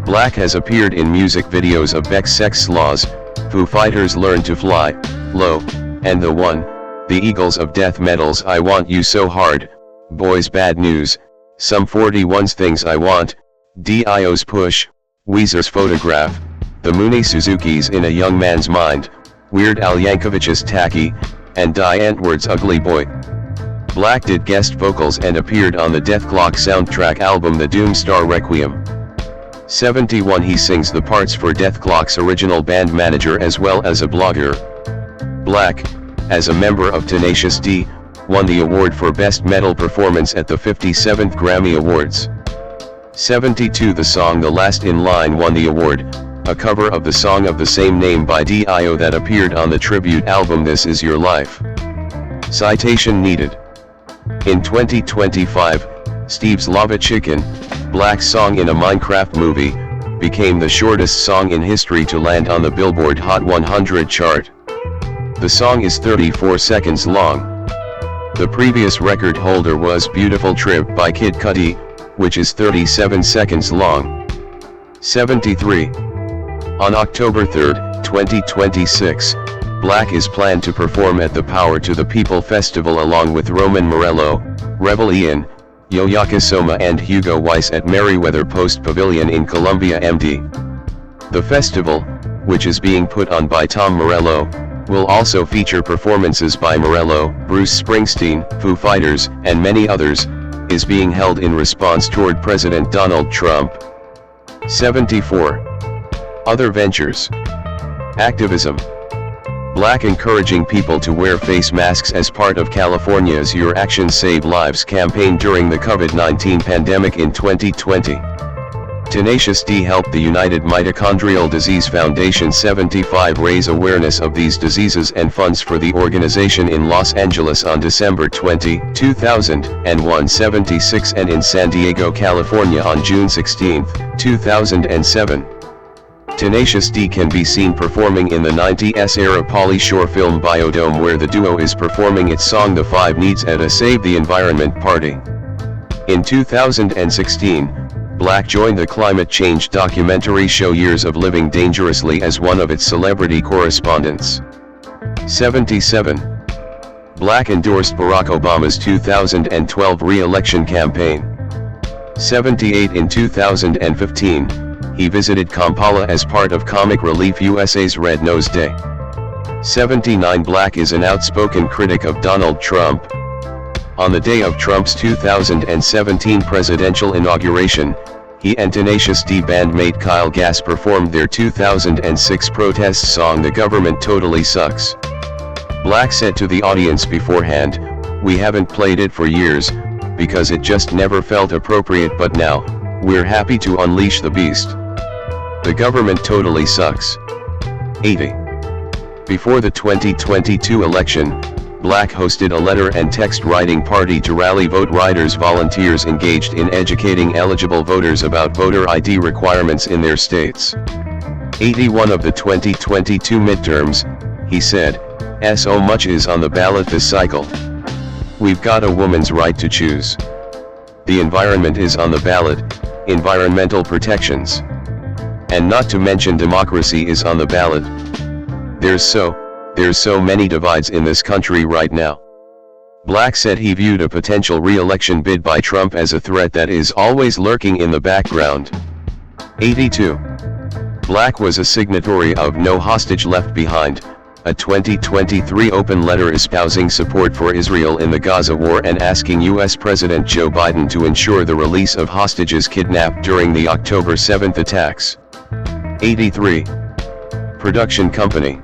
Speaker 1: Black has appeared in music videos of Beck's Sex Laws, Foo Fighters' Learn to Fly, Low, and The One, the Eagles of Death Metal's I Want You So Hard, Boys Bad News, Sum 41's Things I Want, Dio's Push, Weezer's Photograph, The Mooney Suzuki's In a Young Man's Mind, Weird Al Yankovic's Tacky, and Die Antwoord's Ugly Boy. Black did guest vocals and appeared on the Death Clock soundtrack album The Doomstar Requiem. 71. He sings the parts for Death Clock's original band manager as well as a blogger. Black, as a member of Tenacious D, won the award for Best Metal Performance at the 57th Grammy Awards. 72. The song The Last in Line won the award, a cover of the song of the same name by Dio that appeared on the tribute album This Is Your Life. Citation needed. In 2025, Steve's Lava Chicken, Black's song in a Minecraft movie, became the shortest song in history to land on the Billboard Hot 100 chart. The song is 34 seconds long. The previous record holder was Beautiful Trip by Kid Cudi, which is 37 seconds long. 73. On October 3, 2026, Black is planned to perform at the Power to the People Festival along with Roman Morello, Rebel Ian, Yo-Yaka Soma and Hugo Weiss at Merriweather Post Pavilion in Columbia, MD. The festival, which is being put on by Tom Morello, will also feature performances by Morello, Bruce Springsteen, Foo Fighters, and many others, is being held in response toward President Donald Trump. 74. Other ventures. Activism. Black encouraging people to wear face masks as part of California's Your Actions Save Lives campaign during the COVID-19 pandemic in 2020. Tenacious D helped the United Mitochondrial Disease Foundation 75 raise awareness of these diseases and funds for the organization in Los Angeles on December 20, 2001 76 and in San Diego, California on June 16, 2007. Tenacious D can be seen performing in the 90s-era Pauly Shore film Biodome where the duo is performing its song The Five Needs at a Save the Environment party. In 2016, Black joined the climate change documentary show Years of Living Dangerously as one of its celebrity correspondents. 77. Black endorsed Barack Obama's 2012 re-election campaign. 78. In 2015, he visited Kampala as part of Comic Relief USA's Red Nose Day. 79. Black is an outspoken critic of Donald Trump. On the day of Trump's 2017 presidential inauguration, he and Tenacious D bandmate Kyle Gass performed their 2006 protest song "The Government Totally Sucks." Black said to the audience beforehand, "We haven't played it for years, because it just never felt appropriate, but now, we're happy to unleash the beast. The government totally sucks." 80. Before the 2022 election, Black hosted a letter and text writing party to rally vote riders volunteers engaged in educating eligible voters about voter ID requirements in their states. 81 of the 2022 midterms, he said, "So much is on the ballot this cycle. We've got a woman's right to choose. The environment is on the ballot, environmental protections. And not to mention democracy is on the ballot. There's so many divides in this country right now." Black said he viewed a potential re-election bid by Trump as a threat that is always lurking in the background. 82. Black was a signatory of No Hostage Left Behind, a 2023 open letter espousing support for Israel in the Gaza war and asking U.S. President Joe Biden to ensure the release of hostages kidnapped during the October 7th attacks. 83. Production company.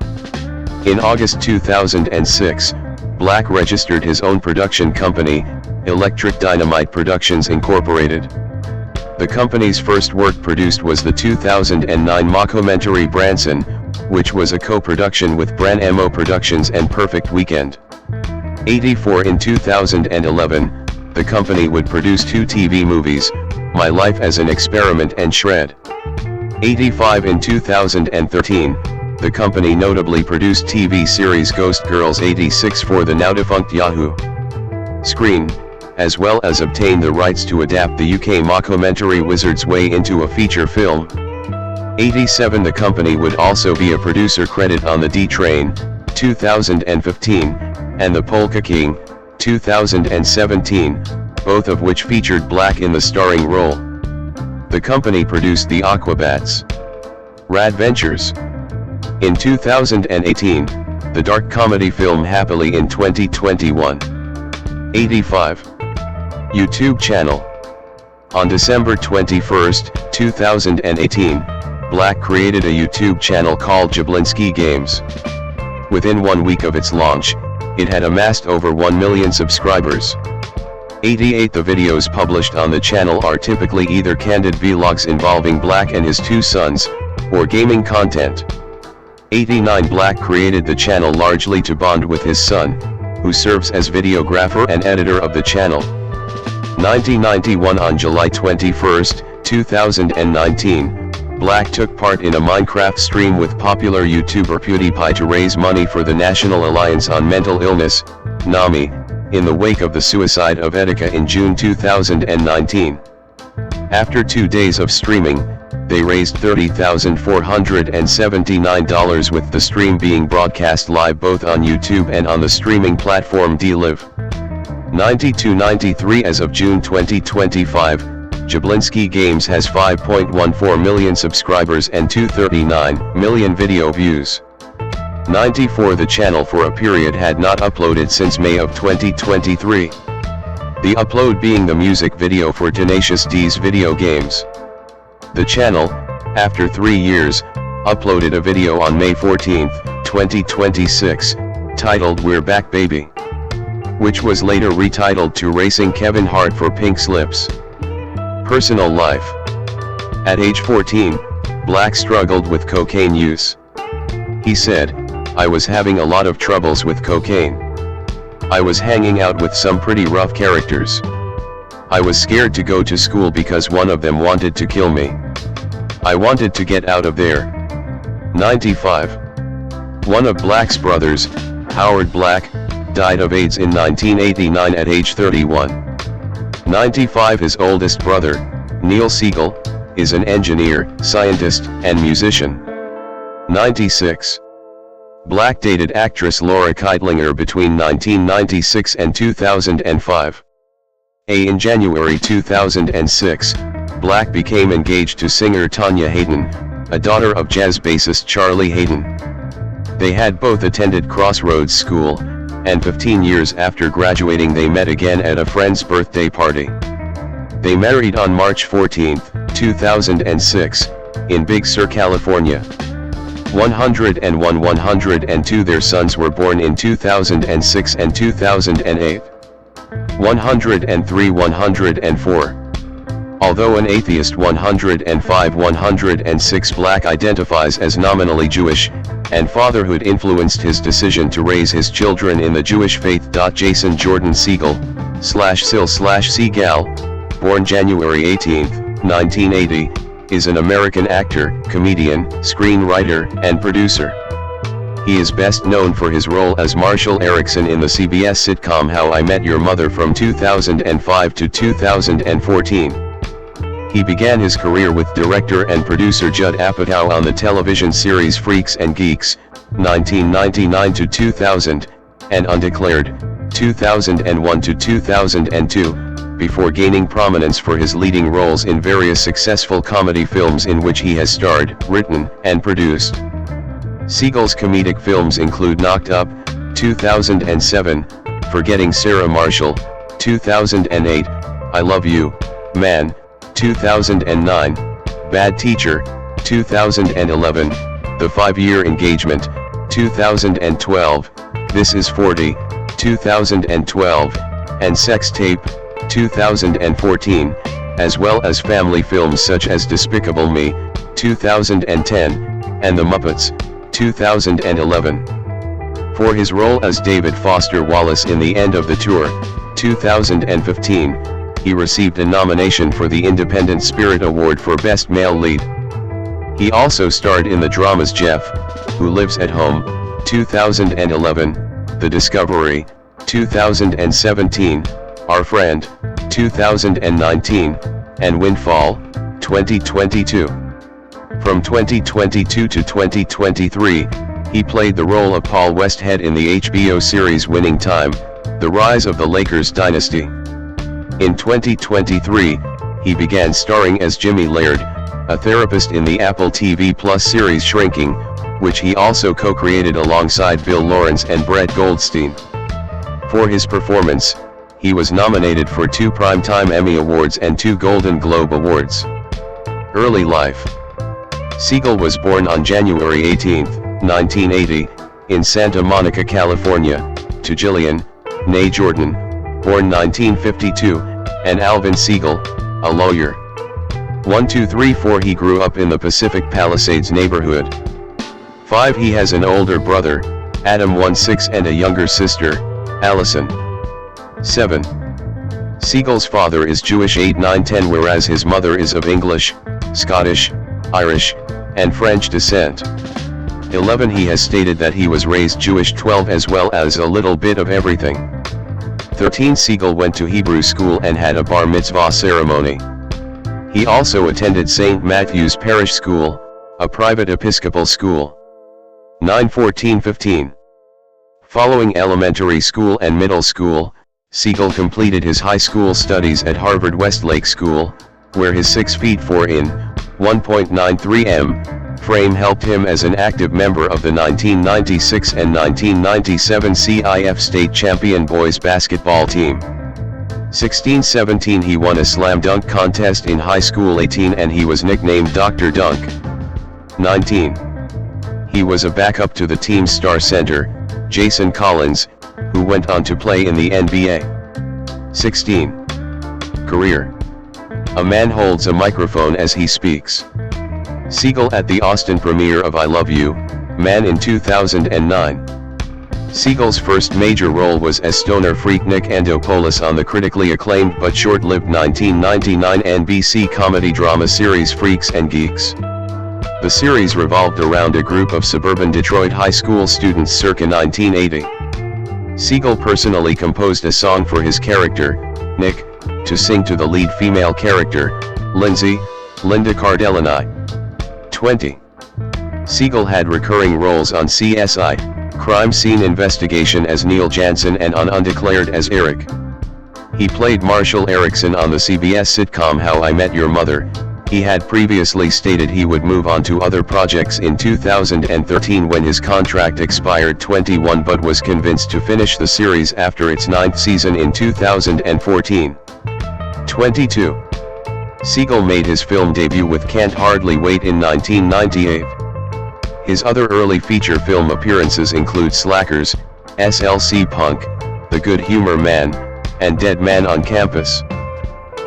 Speaker 1: In August 2006, Black registered his own production company, Electric Dynamite Productions Incorporated. The company's first work produced was the 2009 mockumentary Branson, which was a co-production with Bran Emo Productions and Perfect Weekend. 84. In 2011, the company would produce 2 TV movies, My Life as an Experiment and Shred. 85. In 2013, the company notably produced TV series Ghost Girls 86 for the now-defunct Yahoo! Screen, as well as obtained the rights to adapt the UK mockumentary Wizard's Way into a feature film. 87. The company would also be a producer credit on The D-Train, 2015, and The Polka King, 2017, both of which featured Black in the starring role. The company produced The Aquabats. Rad Ventures. In 2018, the dark comedy film Happily in 2021. 85. YouTube channel. On December 21, 2018, Black created a YouTube channel called Jablinski Games. Within 1 week of its launch, it had amassed over 1 million subscribers. 88. The videos published on the channel are typically either candid vlogs involving Black and his 2 sons, or gaming content. 89. Black created the channel largely to bond with his son, who serves as videographer and editor of the channel. 1991. On July 21, 2019, Black took part in a Minecraft stream with popular YouTuber PewDiePie to raise money for the National Alliance on Mental Illness, NAMI, in the wake of the suicide of Etika in June 2019. After 2 days of streaming, they raised $30,479 with the stream being broadcast live both on YouTube and on the streaming platform DLive. 92-93. As of June 2025, Jablinski Games has 5.14 million subscribers and 239 million video views. 94. The channel for a period had not uploaded since May of 2023. The upload being the music video for Tenacious D's video games. The channel, after 3 years, uploaded a video on May 14, 2026, titled We're Back Baby, which was later retitled to Racing Kevin Hart for Pink Slips. Personal life. At age 14, Black struggled with cocaine use. He said, "I was having a lot of troubles with cocaine. I was hanging out with some pretty rough characters. I was scared to go to school because one of them wanted to kill me. I wanted to get out of there." 95. One of Black's brothers, Howard Black, died of AIDS in 1989 at age 31. 95. His oldest brother, Neil Segel, is an engineer, scientist, and musician. 96. Black dated actress Laura Keitlinger between 1996 and 2005. In January 2006, Black became engaged to singer Tanya Hayden, a daughter of jazz bassist Charlie Hayden. They had both attended Crossroads School, and 15 years after graduating they met again at a friend's birthday party. They married on March 14, 2006, in Big Sur, California. 101, 102 their sons were born in 2006 and 2008. 103, 104. Although an atheist, 105, 106 Black identifies as nominally Jewish, and fatherhood influenced his decision to raise his children in the Jewish faith. Jason Jordan Segel, Segel, born January 18, 1980, is an American actor, comedian, screenwriter, and producer. He is best known for his role as Marshall Erickson in the CBS sitcom How I Met Your Mother from 2005 to 2014. He began his career with director and producer Judd Apatow on the television series Freaks and Geeks, 1999 to 2000, and Undeclared, 2001 to 2002, before gaining prominence for his leading roles in various successful comedy films in which he has starred, written, and produced. Segel's comedic films include Knocked Up, 2007, Forgetting Sarah Marshall, 2008, I Love You, Man, 2009, Bad Teacher, 2011, The 5-Year Engagement, 2012, This Is 40, 2012, and Sex Tape, 2014, as well as family films such as Despicable Me, 2010, and The Muppets, 2011. For his role as David Foster Wallace in The End of the Tour, 2015, he received a nomination for the Independent Spirit Award for Best Male Lead. He also starred in the dramas Jeff, Who Lives at Home, 2011, The Discovery, 2017, Our Friend, 2019, and Windfall, 2022. From 2022 to 2023, he played the role of Paul Westhead in the HBO series Winning Time, The Rise of the Lakers Dynasty. In 2023, he began starring as Jimmy Laird, a therapist in the Apple TV Plus series Shrinking, which he also co-created alongside Bill Lawrence and Brett Goldstein. For his performance, he was nominated for 2 Primetime Emmy Awards and 2 Golden Globe Awards. Early life. Segel was born on January 18, 1980, in Santa Monica, California, to Jillian, née Jordan, born 1952, and Alvin Segel, a lawyer. 1, 2, 3, 4 He grew up in the Pacific Palisades neighborhood. 5 He has an older brother, Adam 6 and a younger sister, Allison. 7 Segel's father is Jewish 8, 9, 10 whereas his mother is of English, Scottish, Irish, and French descent. 11 He has stated that he was raised Jewish. 12 As well as a little bit of everything. 13 Segel went to Hebrew school and had a bar mitzvah ceremony. He also attended St. Matthew's Parish School, a private Episcopal school. 9, 14, 15 Following elementary school and middle school, Segel completed his high school studies at Harvard Westlake School, where his 6 feet 4 in, 1.93 m, frame helped him as an active member of the 1996 and 1997 CIF state champion boys basketball team. 16-17 He won a slam dunk contest in high school. 18 and he was nicknamed Dr. Dunk. 19 He was a backup to the team's star center, Jason Collins, who went on to play in the NBA. 16 Career. A man holds a microphone as he speaks. Segel at the Austin premiere of I Love You, Man in 2009. Segel's first major role was as stoner freak Nick Andopoulos on the critically acclaimed but short-lived 1999 NBC comedy drama series Freaks and Geeks. The series revolved around a group of suburban Detroit high school students circa 1980. Segel personally composed a song for his character, Nick, to sing to the lead female character, Linda Cardellini. 20 Segel had recurring roles on CSI, Crime Scene Investigation as Neil Jansen and on Undeclared as Eric. He played Marshall Erickson on the CBS sitcom How I Met Your Mother, He had previously stated he would move on to other projects in 2013 when his contract expired 21, but was convinced to finish the series after its 9th season in 2014. 22. Segel made his film debut with Can't Hardly Wait in 1998. His other early feature film appearances include Slackers, SLC Punk, The Good Humor Man, and Dead Man on Campus.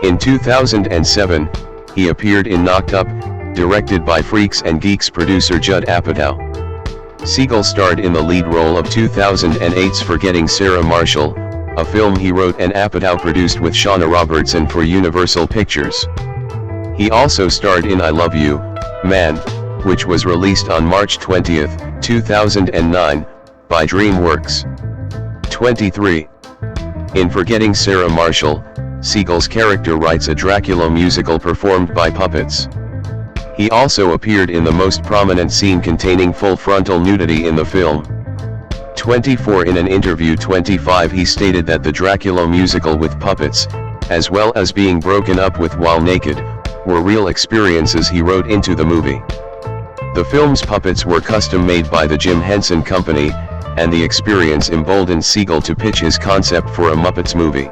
Speaker 1: In 2007, he appeared in Knocked Up, directed by Freaks and Geeks producer Judd Apatow. Segel starred in the lead role of 2008's Forgetting Sarah Marshall, a film he wrote and Apatow produced with Shauna Robertson for Universal Pictures. He also starred in I Love You, Man, which was released on March 20th, 2009, by DreamWorks. 23. In Forgetting Sarah Marshall, Segel's character writes a Dracula musical performed by puppets. He also appeared in the most prominent scene containing full frontal nudity in the film. 24. In an interview 25 he stated that the Dracula musical with puppets, as well as being broken up with while naked, were real experiences he wrote into the movie. The film's puppets were custom made by the Jim Henson Company, and the experience emboldened Segel to pitch his concept for a Muppets movie.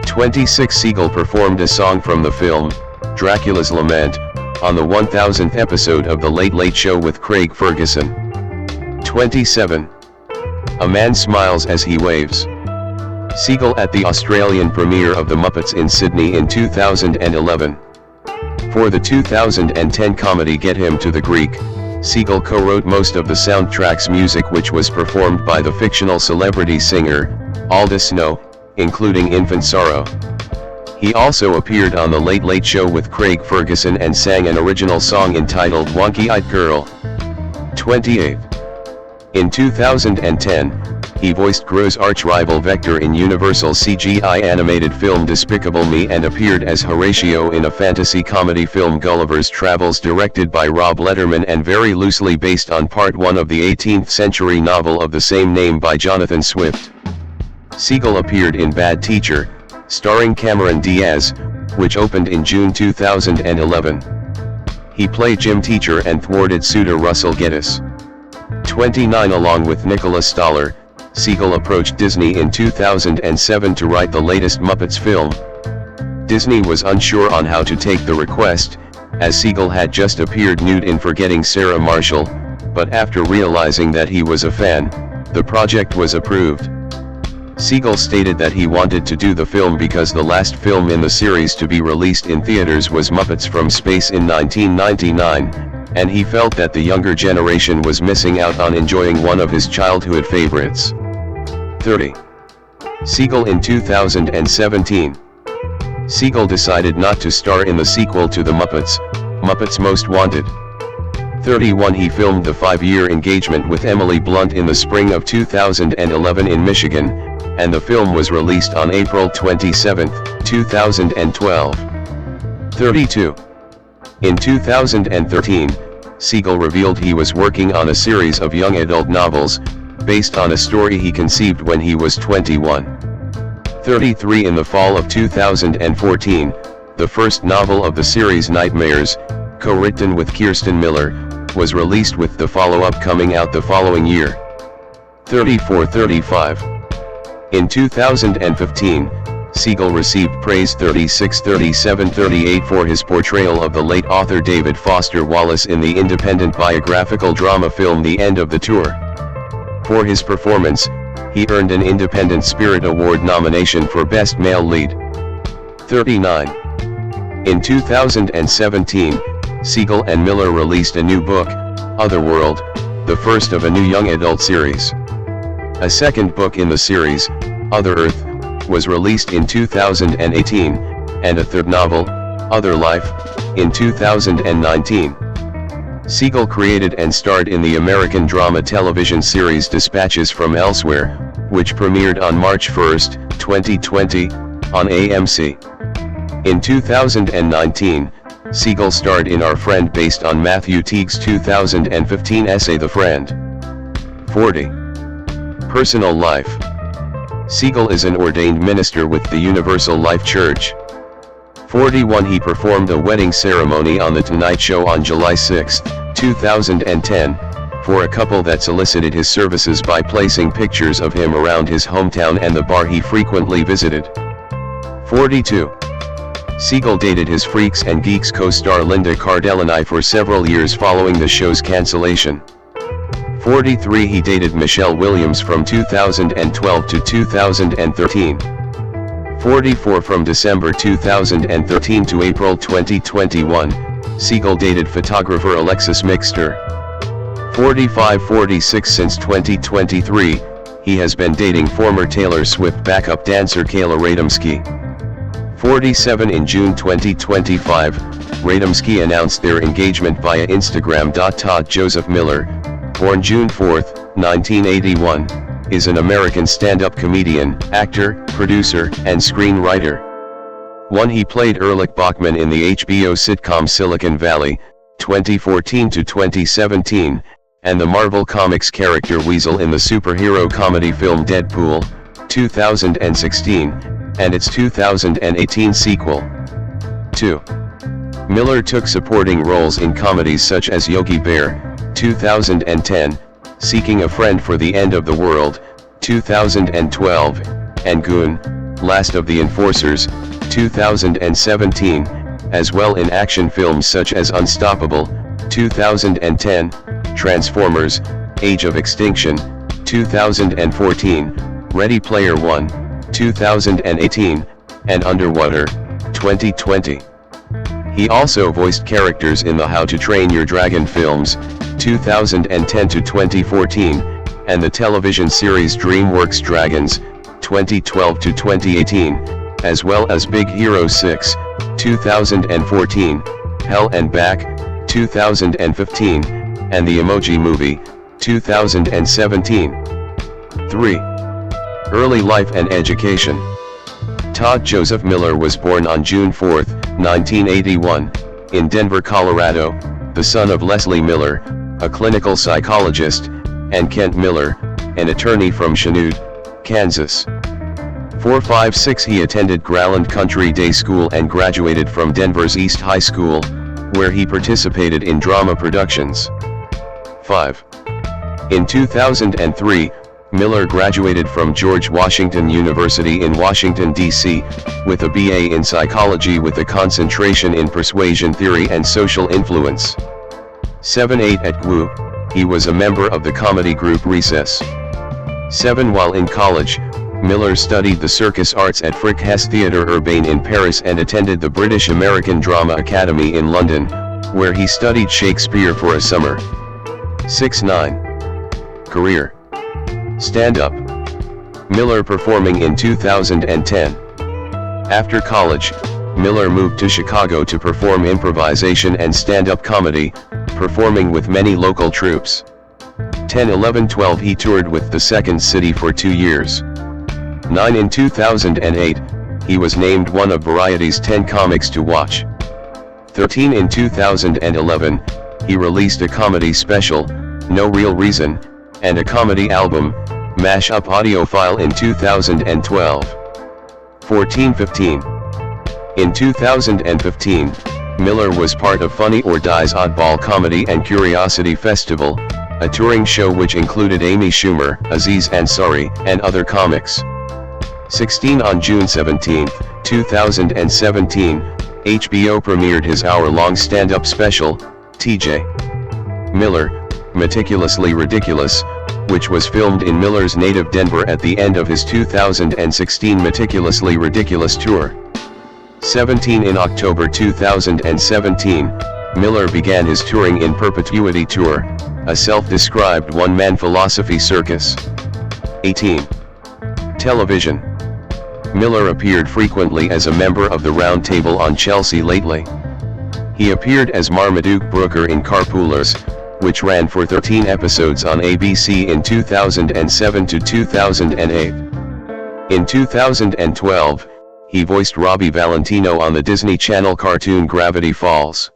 Speaker 1: 26. Segel performed a song from the film, Dracula's Lament, on the 1000th episode of The Late Late Show with Craig Ferguson. 27. A Man Smiles as He Waves. Segel at the Australian premiere of The Muppets in Sydney in 2011. For the 2010 comedy Get Him to the Greek, Segel co-wrote most of the soundtrack's music, which was performed by the fictional celebrity singer, Alda Snow, including Infant Sorrow. He also appeared on The Late Late Show with Craig Ferguson and sang an original song entitled Wonky-Eyed Girl. 28. In 2010, he voiced Gro's arch-rival Vector in Universal's CGI animated film Despicable Me and appeared as Horatio in a fantasy comedy film Gulliver's Travels directed by Rob Letterman and very loosely based on part 1 of the 18th century novel of the same name by Jonathan Swift. Segel appeared in Bad Teacher, starring Cameron Diaz, which opened in June 2011. He played gym teacher and thwarted suitor Russell Geddes. 29. Along with Nicholas Stoller, Segel approached Disney in 2007 to write the latest Muppets film. Disney was unsure on how to take the request, as Segel had just appeared nude in Forgetting Sarah Marshall, but after realizing that he was a fan, the project was approved. Segel stated that he wanted to do the film because the last film in the series to be released in theaters was Muppets from Space in 1999, and he felt that the younger generation was missing out on enjoying one of his childhood favorites. 30. Segel in 2017. Segel decided not to star in the sequel to The Muppets, Muppets Most Wanted. 31. He filmed the 5-year engagement with Emily Blunt in the spring of 2011 in Michigan, and the film was released on April 27, 2012. 32. In 2013, Segel revealed he was working on a series of young adult novels, based on a story he conceived when he was 21. 33. In the fall of 2014, the first novel of the series Nightmares, co-written with Kirsten Miller, was released with the follow-up coming out the following year. 34. 35. In 2015, Segel received praise 36, 37, 38 for his portrayal of the late author David Foster Wallace in the independent biographical drama film The End of the Tour. For his performance, he earned an Independent Spirit Award nomination for Best Male Lead. 39. In 2017, Segel and Miller released a new book, Otherworld, the first of a new young adult series. A second book in the series, Other Earth, was released in 2018, and a third novel, Other Life, in 2019. Segel created and starred in the American drama television series Dispatches from Elsewhere, which premiered on March 1, 2020, on AMC. In 2019, Segel starred in Our Friend based on Matthew Teague's 2015 essay The Friend. 40. Personal life. Segel is an ordained minister with the Universal Life Church. 41 He performed a wedding ceremony on The Tonight Show on July 6, 2010, for a couple that solicited his services by placing pictures of him around his hometown and the bar he frequently visited. 42. Segel dated his Freaks and Geeks co-star Linda Cardellini for several years following the show's cancellation. 43 He dated Michelle Williams from 2012 to 2013. 44 From December 2013 to April 2021, Segel dated photographer Alexis Mixter. 45-46 Since 2023, he has been dating former Taylor Swift backup dancer Kayla Radomski. 47 In June 2025, Radomski announced their engagement via Instagram. Todd Joseph Miller, born June 4, 1981, is an American stand-up comedian, actor, producer, and screenwriter. 1 He played Erlich Bachman in the HBO sitcom Silicon Valley, 2014 to 2017, and the Marvel Comics character Weasel in the superhero comedy film Deadpool, 2016, and its 2018 sequel. 2. Miller took supporting roles in comedies such as Yogi Bear, 2010, Seeking a Friend for the End of the World, 2012, and Goon, Last of the Enforcers, 2017, as well in action films such as Unstoppable, 2010, Transformers, Age of Extinction, 2014, Ready Player One, 2018, and Underwater, 2020. He also voiced characters in the How to Train Your Dragon films, 2010 to 2014, and the television series DreamWorks Dragons, 2012 to 2018, as well as Big Hero 6, 2014, Hell and Back, 2015, and The Emoji Movie, 2017. 3. Early life and education. Todd Joseph Miller was born on June 4, 1981, in Denver, Colorado, the son of Leslie Miller, a clinical psychologist, and Kent Miller, an attorney from Chanute, Kansas. 456 He attended Growland Country Day School and graduated from Denver's East High School, where he participated in drama productions. 5. In 2003, Miller graduated from George Washington University in Washington, D.C., with a BA in psychology with a concentration in persuasion theory and social influence. 7-8 At GWU, he was a member of the comedy group Recess. 7 While in college, Miller studied the circus arts at Frick Hess Theatre Urbain in Paris and attended the British American Drama Academy in London, where he studied Shakespeare for a summer. 6-9 Career. Stand-up. Miller performing in 2010. After college, Miller moved to Chicago to perform improvisation and stand-up comedy, performing with many local troupes. 10-11-12 He toured with The Second City for 2 years. 9 In 2008, he was named one of Variety's 10 comics to watch. 13 In 2011, he released a comedy special, No Real Reason, and a comedy album, Mash Up Audiophile in 2012. 14-15. In 2015, Miller was part of Funny or Die's Oddball Comedy and Curiosity Festival, a touring show which included Amy Schumer, Aziz Ansari, and other comics. 16 On June 17, 2017, HBO premiered his hour-long stand-up special, T.J. Miller, Meticulously Ridiculous, which was filmed in Miller's native Denver at the end of his 2016 Meticulously Ridiculous tour. 17 In October 2017, Miller began his Touring in Perpetuity tour, a self-described one-man philosophy circus. 18. Television. Miller appeared frequently as a member of the Round Table on Chelsea Lately. He appeared as Marmaduke Brooker in Carpoolers, which ran for 13 episodes on ABC in 2007 to 2008. In 2012, he voiced Robbie Valentino on the Disney Channel cartoon Gravity Falls.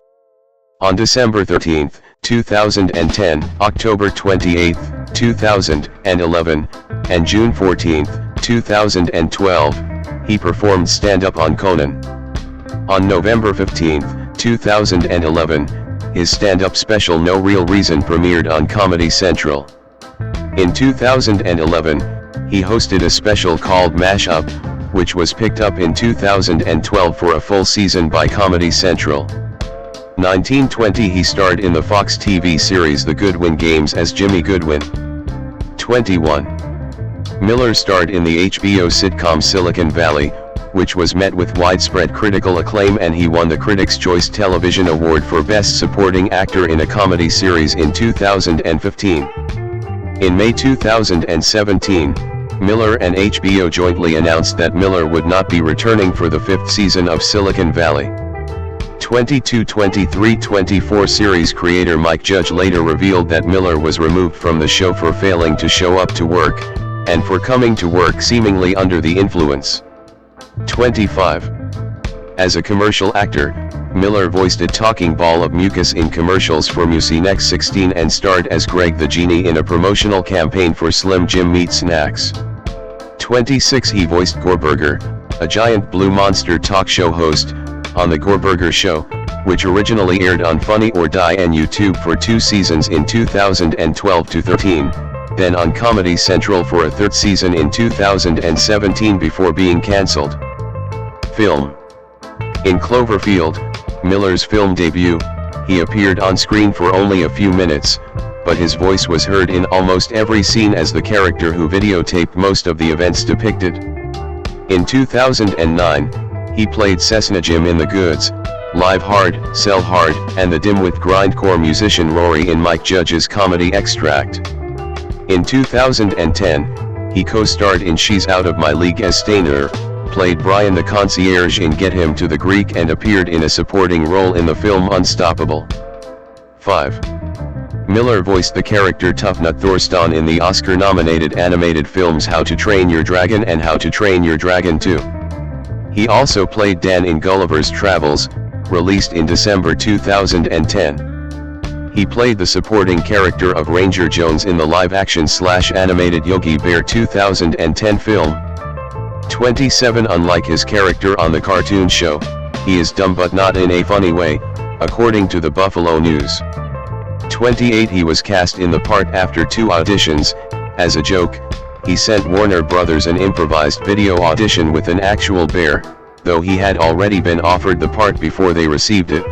Speaker 1: On December 13, 2010, October 28, 2011, and June 14, 2012, he performed stand-up on Conan. On November 15, 2011, his stand-up special No Real Reason premiered on Comedy Central. In 2011, he hosted a special called Mashup, which was picked up in 2012 for a full season by Comedy Central. 1920 he starred in the Fox TV series The Goodwin Games as Jimmy Goodwin. 21. Miller starred in the HBO sitcom Silicon Valley, which was met with widespread critical acclaim, and he won the Critics' Choice Television Award for Best Supporting Actor in a Comedy Series in 2015. In May 2017, Miller and HBO jointly announced that Miller would not be returning for the 5th season of Silicon Valley. 22-23-24 series creator Mike Judge later revealed that Miller was removed from the show for failing to show up to work, and for coming to work seemingly under the influence. 25. As a commercial actor, Miller voiced a talking ball of mucus in commercials for Mucinex 16 and starred as Greg the Genie in a promotional campaign for Slim Jim meat snacks. 26. He voiced Gorburger, a giant blue monster talk show host, on The Gorburger Show, which originally aired on Funny or Die and YouTube for 2 seasons in 2012-13, then on Comedy Central for a 3rd season in 2017 before being cancelled. Film. In Cloverfield, Miller's film debut, he appeared on screen for only a few minutes, but his voice was heard in almost every scene as the character who videotaped most of the events depicted. In 2009, he played Cessna Jim in The Goods, Live Hard, Sell Hard, and the dimwit grindcore musician Rory in Mike Judge's comedy Extract. In 2010, he co-starred in She's Out of My League as Stainer, played Brian the concierge in Get Him to the Greek, and appeared in a supporting role in the film Unstoppable. 5. Miller voiced the character Toughnut Thorstein in the Oscar-nominated animated films How to Train Your Dragon and How to Train Your Dragon 2. He also played Dan in Gulliver's Travels, released in December 2010. He played the supporting character of Ranger Jones in the live-action/animated Yogi Bear 2010 film. 27. Unlike his character on the cartoon show, he is dumb but not in a funny way, according to the Buffalo News. 28. He was cast in the part after 2 auditions. As a joke, he sent Warner Brothers an improvised video audition with an actual bear, though he had already been offered the part before they received it.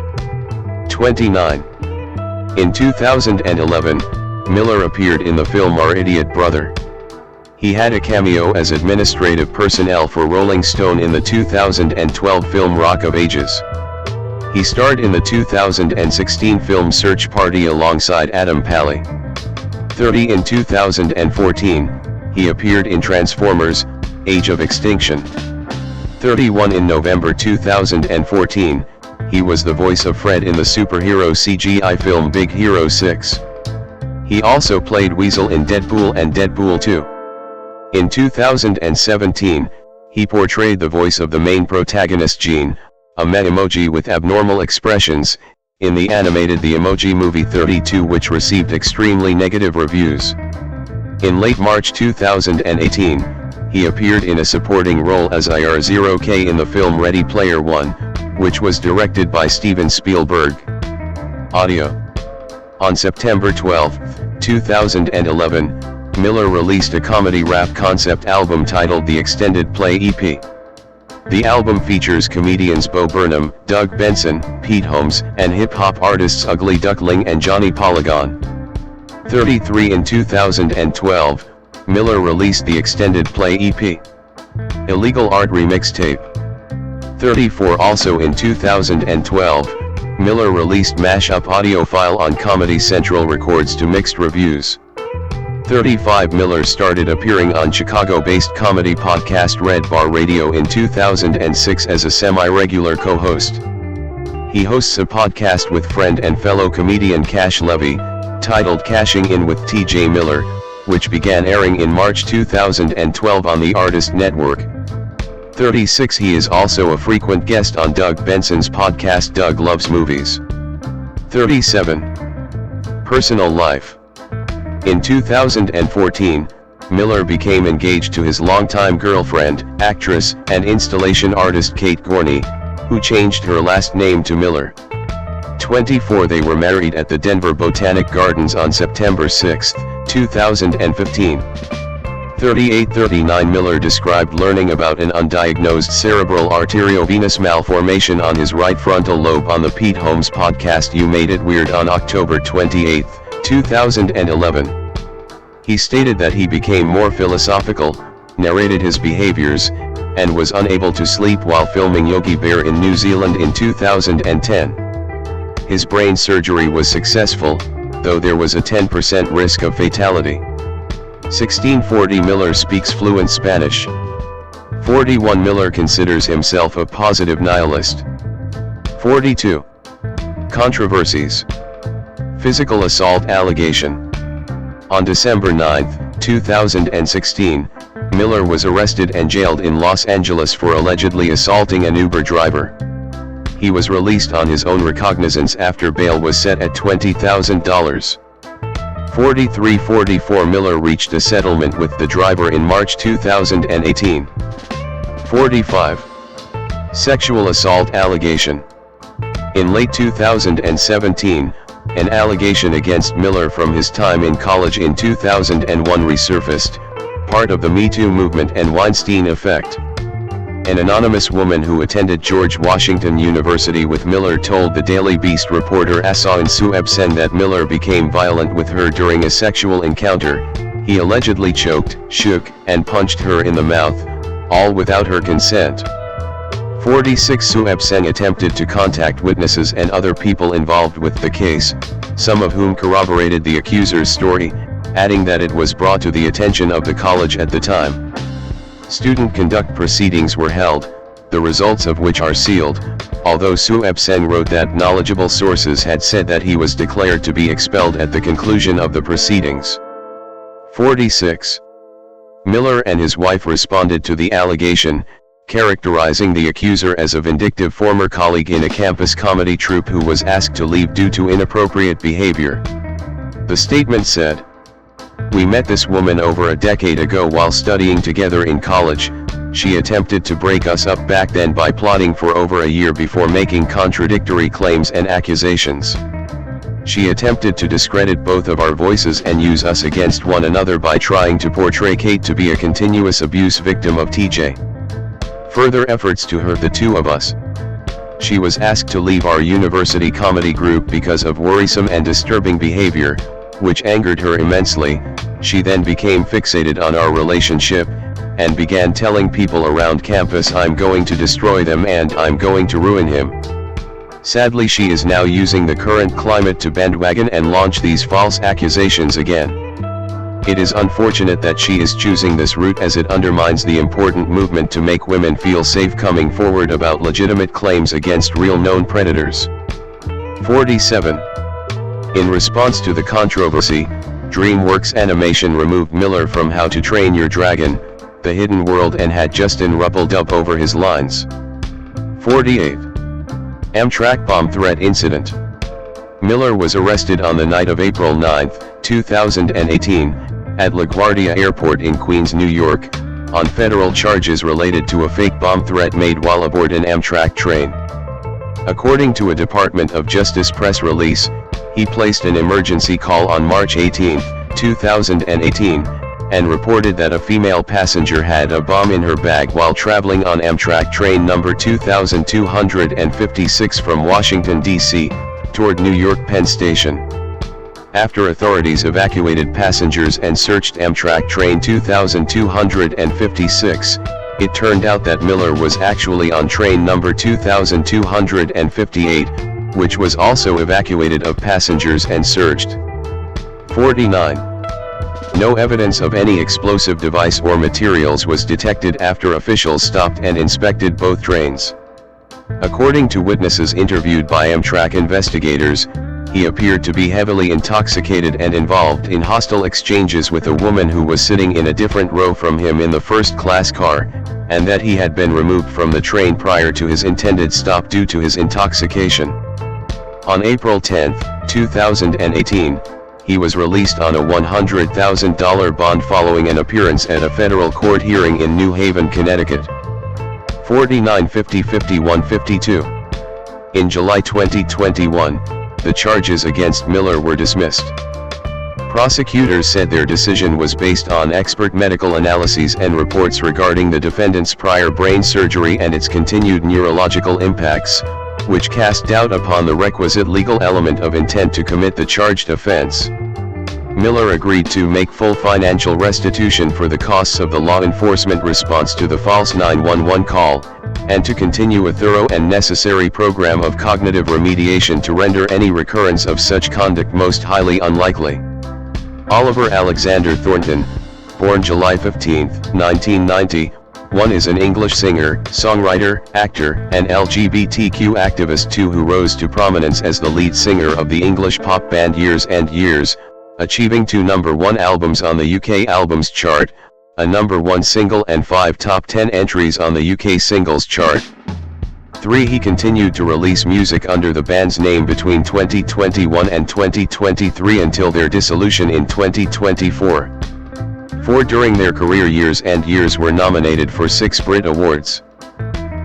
Speaker 1: 29. In 2011, Miller appeared in the film Our Idiot Brother. He had a cameo as administrative personnel for Rolling Stone in the 2012 film Rock of Ages. He starred in the 2016 film Search Party alongside Adam Pally. 30. In 2014, he appeared in Transformers: Age of Extinction. 31. In November 2014, he was the voice of Fred in the superhero CGI film Big Hero 6. He also played Weasel in Deadpool and Deadpool 2. In 2017, he portrayed the voice of the main protagonist Gene, a meta-emoji with abnormal expressions, in the animated The Emoji Movie 32, which received extremely negative reviews. In late March 2018, he appeared in a supporting role as IR-0K in the film Ready Player One, which was directed by Steven Spielberg. Audio. On September 12, 2011, Miller released a comedy rap concept album titled The Extended Play EP. The album features comedians Bo Burnham, Doug Benson, Pete Holmes, and hip-hop artists Ugly Duckling and Johnny Polygon. 33. In 2012, Miller released the Extended Play EP. Illegal Art Remix Tape. 34. Also in 2012, Miller released Mashup audio file on Comedy Central Records to mixed reviews. 35. Miller started appearing on Chicago-based comedy podcast Red Bar Radio in 2006 as a semi-regular co-host. He hosts a podcast with friend and fellow comedian Cash Levy, titled Cashing In with T.J. Miller, which began airing in March 2012 on the Artist Network. 36. He is also a frequent guest on Doug Benson's podcast Doug Loves Movies. 37. Personal life. In 2014, Miller became engaged to his longtime girlfriend, actress, and installation artist Kate Gorney, who changed her last name to Miller. 24 They were married at the Denver Botanic Gardens on September 6, 2015. 38-39 Miller described learning about an undiagnosed cerebral arteriovenous malformation on his right frontal lobe on the Pete Holmes podcast You Made It Weird on October 28, 2011. He stated that he became more philosophical, narrated his behaviors, and was unable to sleep while filming Yogi Bear in New Zealand in 2010. His brain surgery was successful, though there was a 10% risk of fatality. 1640 Miller speaks fluent Spanish. 41 Miller considers himself a positive nihilist. 42. Controversies. Physical assault allegation. On December 9, 2016, Miller was arrested and jailed in Los Angeles for allegedly assaulting an Uber driver. He was released on his own recognizance after bail was set at $20,000. 43-44 Miller reached a settlement with the driver in March 2018. 45. Sexual assault allegation. In late 2017, an allegation against Miller from his time in college in 2001 resurfaced, part of the Me Too movement and Weinstein effect. An anonymous woman who attended George Washington University with Miller told the Daily Beast reporter Asain Suebsen that Miller became violent with her during a sexual encounter. He allegedly choked, shook, and punched her in the mouth, all without her consent. 46 Suebsen attempted to contact witnesses and other people involved with the case, some of whom corroborated the accuser's story, adding that it was brought to the attention of the college at the time. Student conduct proceedings were held, the results of which are sealed, although Suebsen wrote that knowledgeable sources had said that he was declared to be expelled at the conclusion of the proceedings. 46. Miller and his wife responded to the allegation, characterizing the accuser as a vindictive former colleague in a campus comedy troupe who was asked to leave due to inappropriate behavior. The statement said, "We met this woman over a decade ago while studying together in college. She attempted to break us up back then by plotting for over a year before making contradictory claims and accusations. She attempted to discredit both of our voices and use us against one another by trying to portray Kate to be a continuous abuse victim of TJ. Further efforts to hurt the two of us. She was asked to leave our university comedy group because of worrisome and disturbing behavior, which angered her immensely. She then became fixated on our relationship, and began telling people around campus I'm going to destroy them and I'm going to ruin him. Sadly, she is now using the current climate to bandwagon and launch these false accusations again. It is unfortunate that she is choosing this route as it undermines the important movement to make women feel safe coming forward about legitimate claims against real known predators." 47. In response to the controversy, DreamWorks Animation removed Miller from How to Train Your Dragon, The Hidden World and had Justin Ruppel dub over his lines. 48. Amtrak bomb threat incident. Miller was arrested on the night of April 9, 2018, at LaGuardia Airport in Queens, New York, on federal charges related to a fake bomb threat made while aboard an Amtrak train. According to a Department of Justice press release, he placed an emergency call on March 18, 2018, and reported that a female passenger had a bomb in her bag while traveling on Amtrak train number 2256 from Washington, D.C., toward New York Penn Station. After authorities evacuated passengers and searched Amtrak train 2256, it turned out that Miller was actually on train number 2258, which was also evacuated of passengers and searched. 49. No evidence of any explosive device or materials was detected after officials stopped and inspected both trains. According to witnesses interviewed by Amtrak investigators, he appeared to be heavily intoxicated and involved in hostile exchanges with a woman who was sitting in a different row from him in the first-class car, and that he had been removed from the train prior to his intended stop due to his intoxication. On April 10, 2018, he was released on a $100,000 bond following an appearance at a federal court hearing in New Haven, Connecticut. 49 50 51 52. In July 2021, the charges against Miller were dismissed. Prosecutors said their decision was based on expert medical analyses and reports regarding the defendant's prior brain surgery and its continued neurological impacts, which cast doubt upon the requisite legal element of intent to commit the charged offense. Miller agreed to make full financial restitution for the costs of the law enforcement response to the false 911 call, and to continue a thorough and necessary program of cognitive remediation to render any recurrence of such conduct most highly unlikely. Oliver Alexander Thornton, born July 15, 1991, is an English singer, songwriter, actor, and LGBTQ activist too, who rose to prominence as the lead singer of the English pop band Years and Years, achieving 2 #1 albums on the UK Albums Chart, a #1 single and 5 top 10 entries on the UK Singles Chart. 3. He continued to release music under the band's name between 2021 and 2023 until their dissolution in 2024. 4. During their career, Years and Years were nominated for 6 Brit Awards.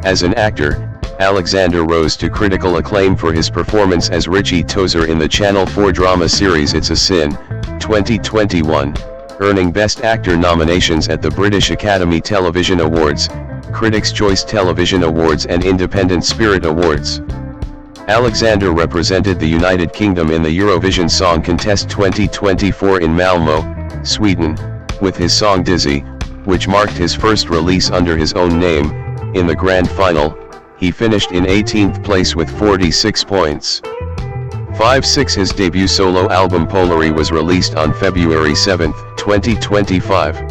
Speaker 1: As an actor, Alexander rose to critical acclaim for his performance as Richie Tozer in the Channel 4 drama series It's a Sin, 2021, earning Best Actor nominations at the British Academy Television Awards, Critics' Choice Television Awards and Independent Spirit Awards. Alexander represented the United Kingdom in the Eurovision Song Contest 2024 in Malmö, Sweden, with his song Dizzy, which marked his first release under his own name. In the grand final, he finished in 18th place with 46 points. 5. His debut solo album Polari was released on February 7, 2025.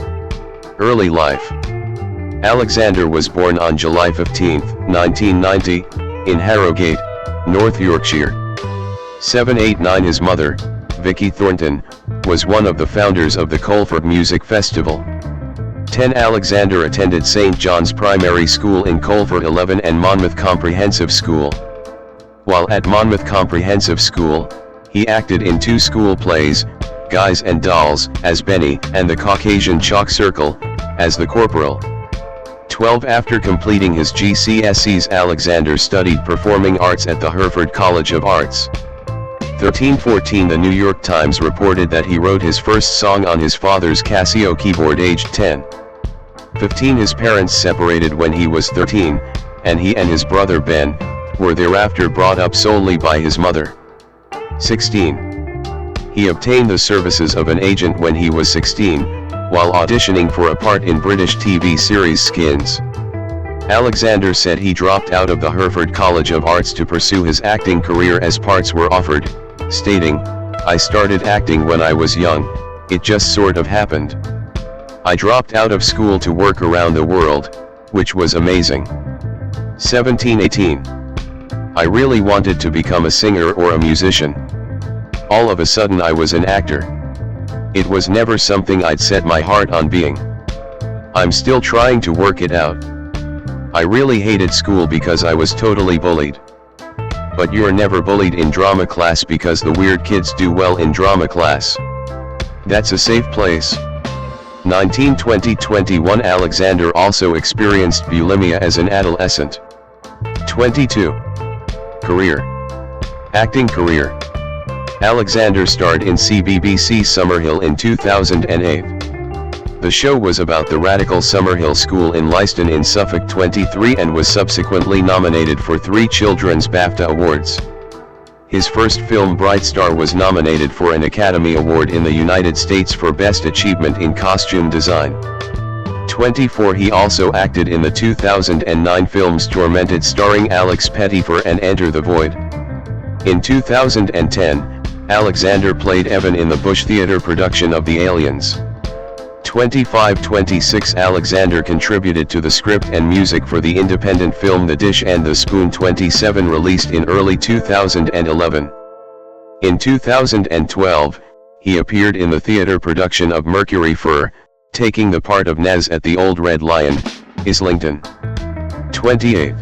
Speaker 1: Early life. Alexander was born on July 15, 1990, in Harrogate, North Yorkshire. 789. His mother, Vicky Thornton, was one of the founders of the Colford Music Festival. 10. Alexander attended St. John's Primary School in Colford 11 and Monmouth Comprehensive School. While at Monmouth Comprehensive School, he acted in 2 school plays, Guys and Dolls, as Benny, and The Caucasian Chalk Circle, as the Corporal. 12. After completing his GCSEs, Alexander studied performing arts at the Hereford College of Arts. 13. 14. The New York Times reported that he wrote his first song on his father's Casio keyboard aged 10. 15. His parents separated when he was 13, and he and his brother Ben were thereafter brought up solely by his mother. 16. He obtained the services of an agent when he was 16, while auditioning for a part in British TV series Skins. Alexander said he dropped out of the Hereford College of Arts to pursue his acting career as parts were offered, stating, "I started acting when I was young, it just sort of happened. I dropped out of school to work around the world, which was amazing." 17-18. I really wanted to become a singer or a musician. All of a sudden I was an actor. It was never something I'd set my heart on being. I'm still trying to work it out. I really hated school because I was totally bullied. But you're never bullied in drama class because the weird kids do well in drama class. That's a safe place. 19-20-21. Alexander also experienced bulimia as an adolescent. 22. Career. Acting career. Alexander starred in CBBC's Summerhill in 2008. The show was about the radical Summerhill School in Leiston in Suffolk 23 and was subsequently nominated for 3 Children's BAFTA Awards. His first film Bright Star was nominated for an Academy Award in the United States for Best Achievement in Costume Design. 24. He also acted in the 2009 films Tormented starring Alex Pettyfer and Enter the Void. In 2010, Alexander played Evan in the Bush Theatre production of The Aliens. 25-26. Alexander contributed to the script and music for the independent film The Dish and the Spoon 27 released in early 2011. In 2012, he appeared in the theatre production of Mercury Fur, taking the part of Nez at the Old Red Lion, Islington. 28.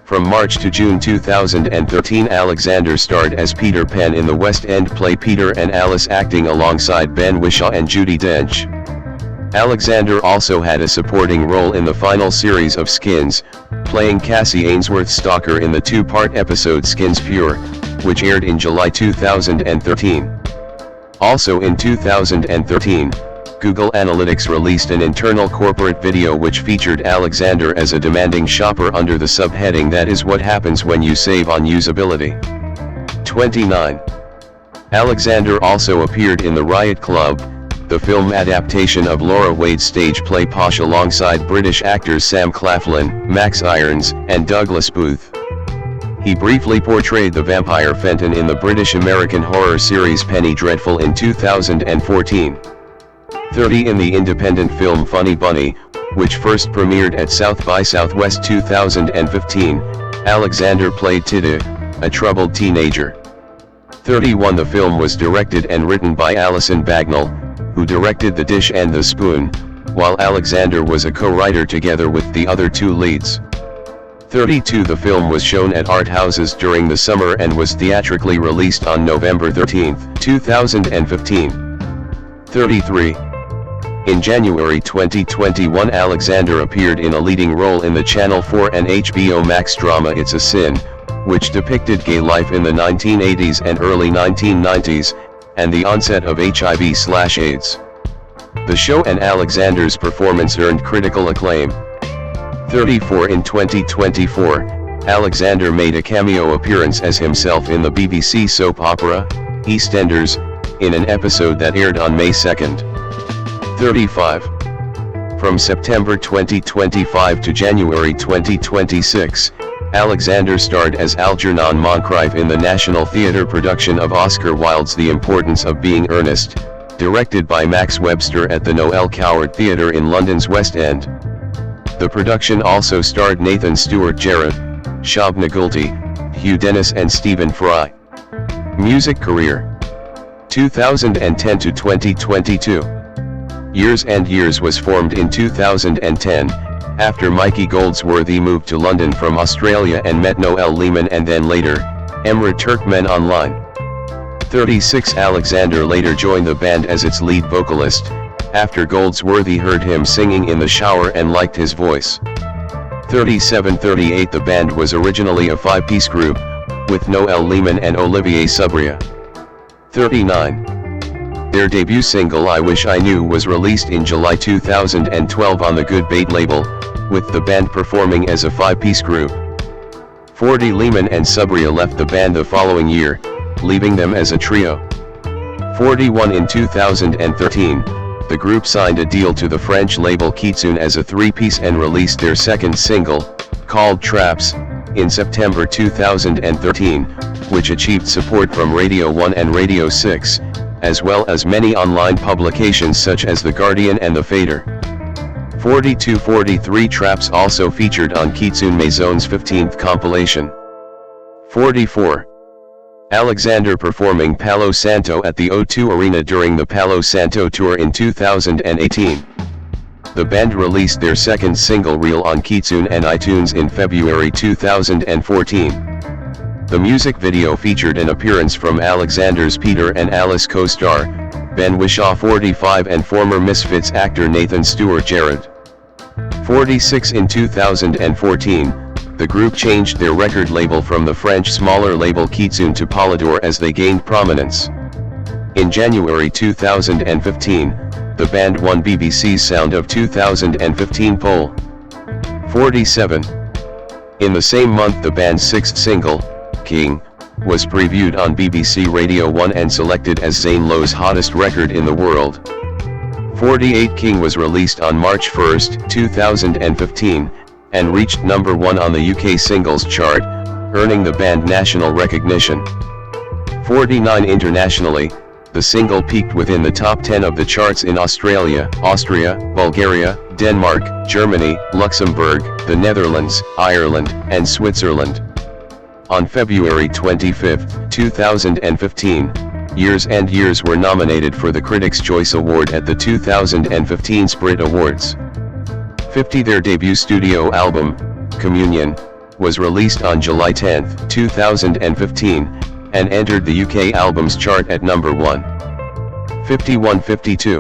Speaker 1: From March to June 2013, Alexander starred as Peter Pan in the West End play Peter and Alice, acting alongside Ben Whishaw and Judi Dench. Alexander also had a supporting role in the final series of Skins, playing Cassie Ainsworth's stalker in the two-part episode Skins Pure, which aired in July 2013. Also in 2013, Google Analytics released an internal corporate video which featured Alexander as a demanding shopper under the subheading "That is what happens when you save on usability." 29. Alexander also appeared in The Riot Club, the film adaptation of Laura Wade's stage play Posh alongside British actors Sam Claflin, Max Irons, and Douglas Booth. He briefly portrayed the vampire Fenton in the British-American horror series Penny Dreadful in 2014. 30. In the independent film Funny Bunny, which first premiered at South by Southwest 2015, Alexander played Tida, a troubled teenager. 31. The film was directed and written by Alison Bagnall, who directed The Dish and the Spoon, while Alexander was a co-writer together with the other two leads. 32. The film was shown at art houses during the summer and was theatrically released on November 13, 2015. 33. In January 2021, Alexander appeared in a leading role in the Channel 4 and HBO Max drama It's a Sin, which depicted gay life in the 1980s and early 1990s, and the onset of HIV/AIDS. The show and Alexander's performance earned critical acclaim. 34. In 2024, Alexander made a cameo appearance as himself in the BBC soap opera, EastEnders, in an episode that aired on May 2. 35. From September 2025 to January 2026, Alexander starred as Algernon Moncrief in the National Theatre production of Oscar Wilde's The Importance of Being Earnest, directed by Max Webster at the Noel Coward Theatre in London's West End. The production also starred Nathan Stewart Jarrett, Shabna Gulti, Hugh Dennis and Stephen Fry. Music career 2010 to 2022. Years and Years was formed in 2010, after Mikey Goldsworthy moved to London from Australia and met Noel Lehman and then later, Emre Turkmen online. 36. Alexander later joined the band as its lead vocalist, after Goldsworthy heard him singing in the shower and liked his voice. 37. 38. The band was originally a five-piece group, with Noel Lehman and Olivier Subria. 39. Their debut single I Wish I Knew was released in July 2012 on the Good Bait label, with the band performing as a five-piece group. 40. Lehman and Subria left the band the following year, leaving them as a trio. 41. In 2013, the group signed a deal to the French label Kitsune as a three-piece and released their second single, called Traps, in September 2013, which achieved support from Radio 1 and Radio 6, as well as many online publications such as The Guardian and The Fader. 42. 43. Traps also featured on Kitsune Maison's 15th compilation. 44. Alexander performing Palo Santo at the O2 Arena during the Palo Santo tour in 2018. The band released their second single Reel on Kitsune and iTunes in February 2014. The music video featured an appearance from Alexander's Peter and Alice co-star, Ben Whishaw 45 and former Misfits actor Nathan Stewart Jarrett. 46. In 2014, the group changed their record label from the French smaller label Kitsune to Polydor as they gained prominence. In January 2015, the band won BBC's Sound of 2015 poll. 47. In the same month the band's sixth single, King, was previewed on BBC Radio 1 and selected as Zane Lowe's hottest record in the world. 48. King was released on March 1, 2015, and reached number 1 on the UK singles chart, earning the band national recognition. 49. Internationally, the single peaked within the top 10 of the charts in Australia, Austria, Bulgaria, Denmark, Germany, Luxembourg, the Netherlands, Ireland, and Switzerland. On February 25, 2015, Years and Years were nominated for the Critics' Choice Award at the 2015 Sprit Awards. 50. Their debut studio album, Communion, was released on July 10, 2015, and entered the UK albums chart at number 1. 51. 52.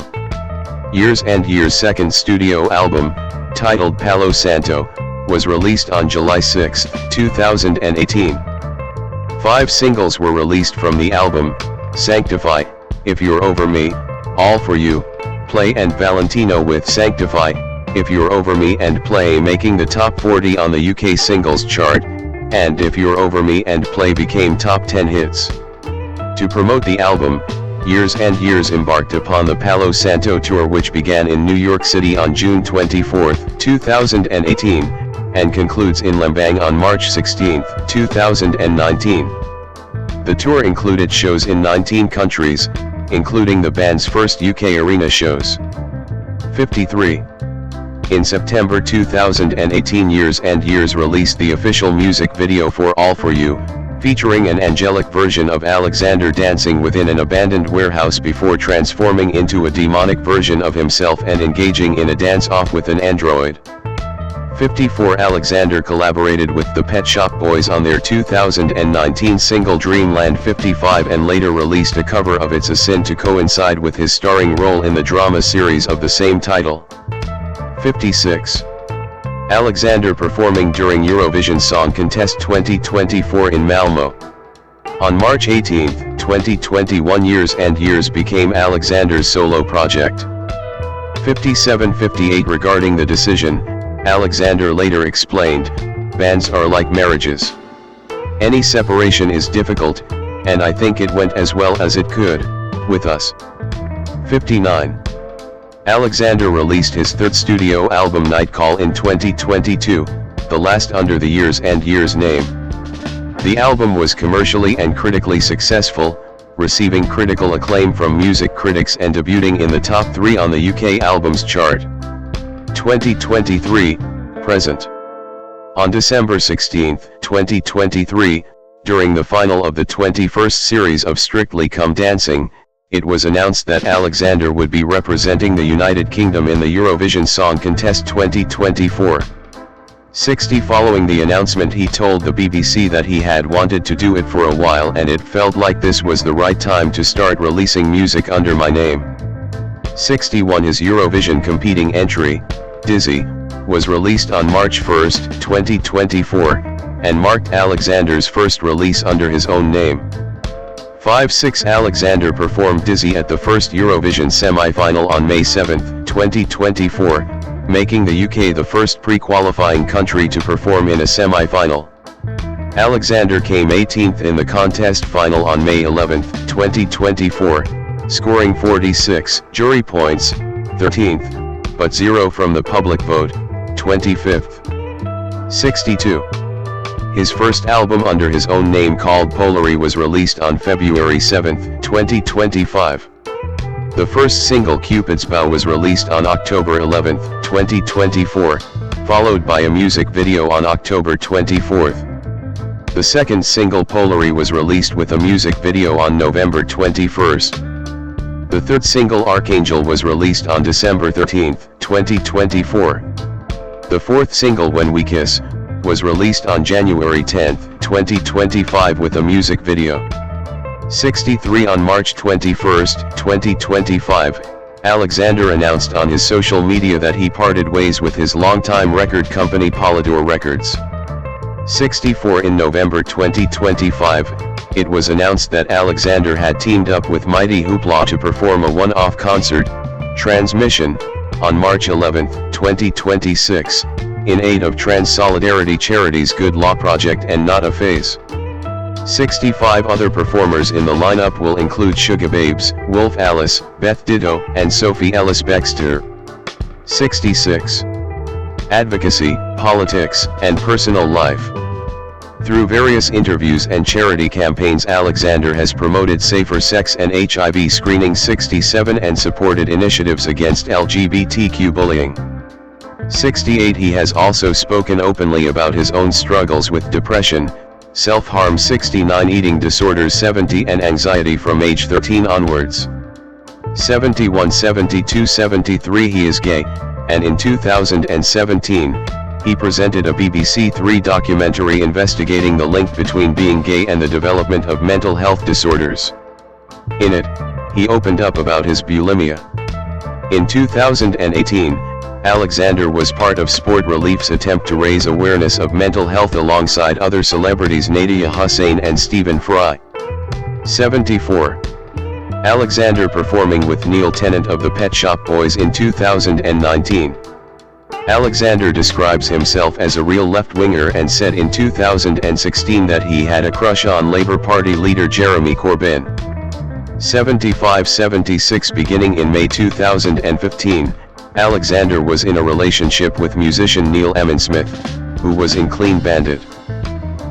Speaker 1: Years and Years' second studio album, titled Palo Santo, was released on July 6, 2018. 5 singles were released from the album: Sanctify, If You're Over Me, All For You, Play and Valentino, with Sanctify, If You're Over Me and Play making the top 40 on the UK singles chart, and If You're Over Me and Play became top 10 hits. To promote the album, Years and Years embarked upon the Palo Santo tour, which began in New York City on June 24, 2018, and concludes in Lembang on March 16, 2019. The tour included shows in 19 countries, including the band's first UK arena shows. 53. In September 2018, Years and Years released the official music video for All For You, featuring an angelic version of Alexander dancing within an abandoned warehouse before transforming into a demonic version of himself and engaging in a dance-off with an android. 54. Alexander collaborated with the Pet Shop Boys on their 2019 single Dreamland 55 and later released a cover of It's a Sin to coincide with his starring role in the drama series of the same title. 56. Alexander performing during Eurovision Song Contest 2024 in Malmö. On March 18, 2021, Years and Years became Alexander's solo project. 57-58. Regarding the decision, Alexander later explained, "Bands are like marriages. Any separation is difficult, and I think it went as well as it could, with us." 59. Alexander released his third studio album Night Call in 2022, the last under the Years and Years name. The album was commercially and critically successful, receiving critical acclaim from music critics and debuting in the top 3 on the UK albums chart. 2023, present. On December 16, 2023, during the final of the 21st series of Strictly Come Dancing, it was announced that Alexander would be representing the United Kingdom in the Eurovision Song Contest 2024. 60. Following the announcement, he told the BBC that he had wanted to do it for a while and it felt like this was the right time to start releasing music under my name. 61. His Eurovision competing entry, Dizzy, was released on March 1, 2024, and marked Alexander's first release under his own name. 5-6. Alexander performed Dizzy at the first Eurovision semi-final on May 7, 2024, making the UK the first pre-qualifying country to perform in a semi-final. Alexander came 18th in the contest final on May 11, 2024, scoring 46 jury points, 13th, but 0 from the public vote, 25th. 62. His first album under his own name, called Polari, was released on February 7, 2025. The first single, Cupid's Bow, was released on October 11, 2024, followed by a music video on October 24. The second single, Polari, was released with a music video on November 21. The third single, Archangel, was released on December 13, 2024. The fourth single, When We Kiss, was released on January 10, 2025 with a music video. 63. On March 21, 2025, Alexander announced on his social media that he parted ways with his longtime record company Polydor Records. 64. In November 2025, it was announced that Alexander had teamed up with Mighty Hoopla to perform a one-off concert, Transmission, on March 11, 2026, in aid of Trans Solidarity Charity's Good Law Project and Not a Phase. 65. Other performers in the lineup will include Sugar Babes, Wolf Alice, Beth Ditto, and Sophie Ellis Bextor. 66. Advocacy, politics, and personal life. Through various interviews and charity campaigns, Alexander has promoted safer sex and HIV screening. 67. And supported initiatives against LGBTQ bullying. 68. He has also spoken openly about his own struggles with depression, self-harm. 69. Eating disorders. 70. And anxiety from age 13 onwards. 71. 72. 73. He is gay, and in 2017, he presented a BBC 3 documentary investigating the link between being gay and the development of mental health disorders. In it, he opened up about his bulimia. In 2018, Alexander was part of Sport Relief's attempt to raise awareness of mental health alongside other celebrities Nadia Hussain and Stephen Fry. 74. Alexander performing with Neil Tennant of the Pet Shop Boys in 2019. Alexander describes himself as a real left-winger and said in 2016 that he had a crush on Labour Party leader Jeremy Corbyn. 75-76 Beginning in May 2015, Alexander was in a relationship with musician Neil Emmonsmith, who was in Clean Bandit.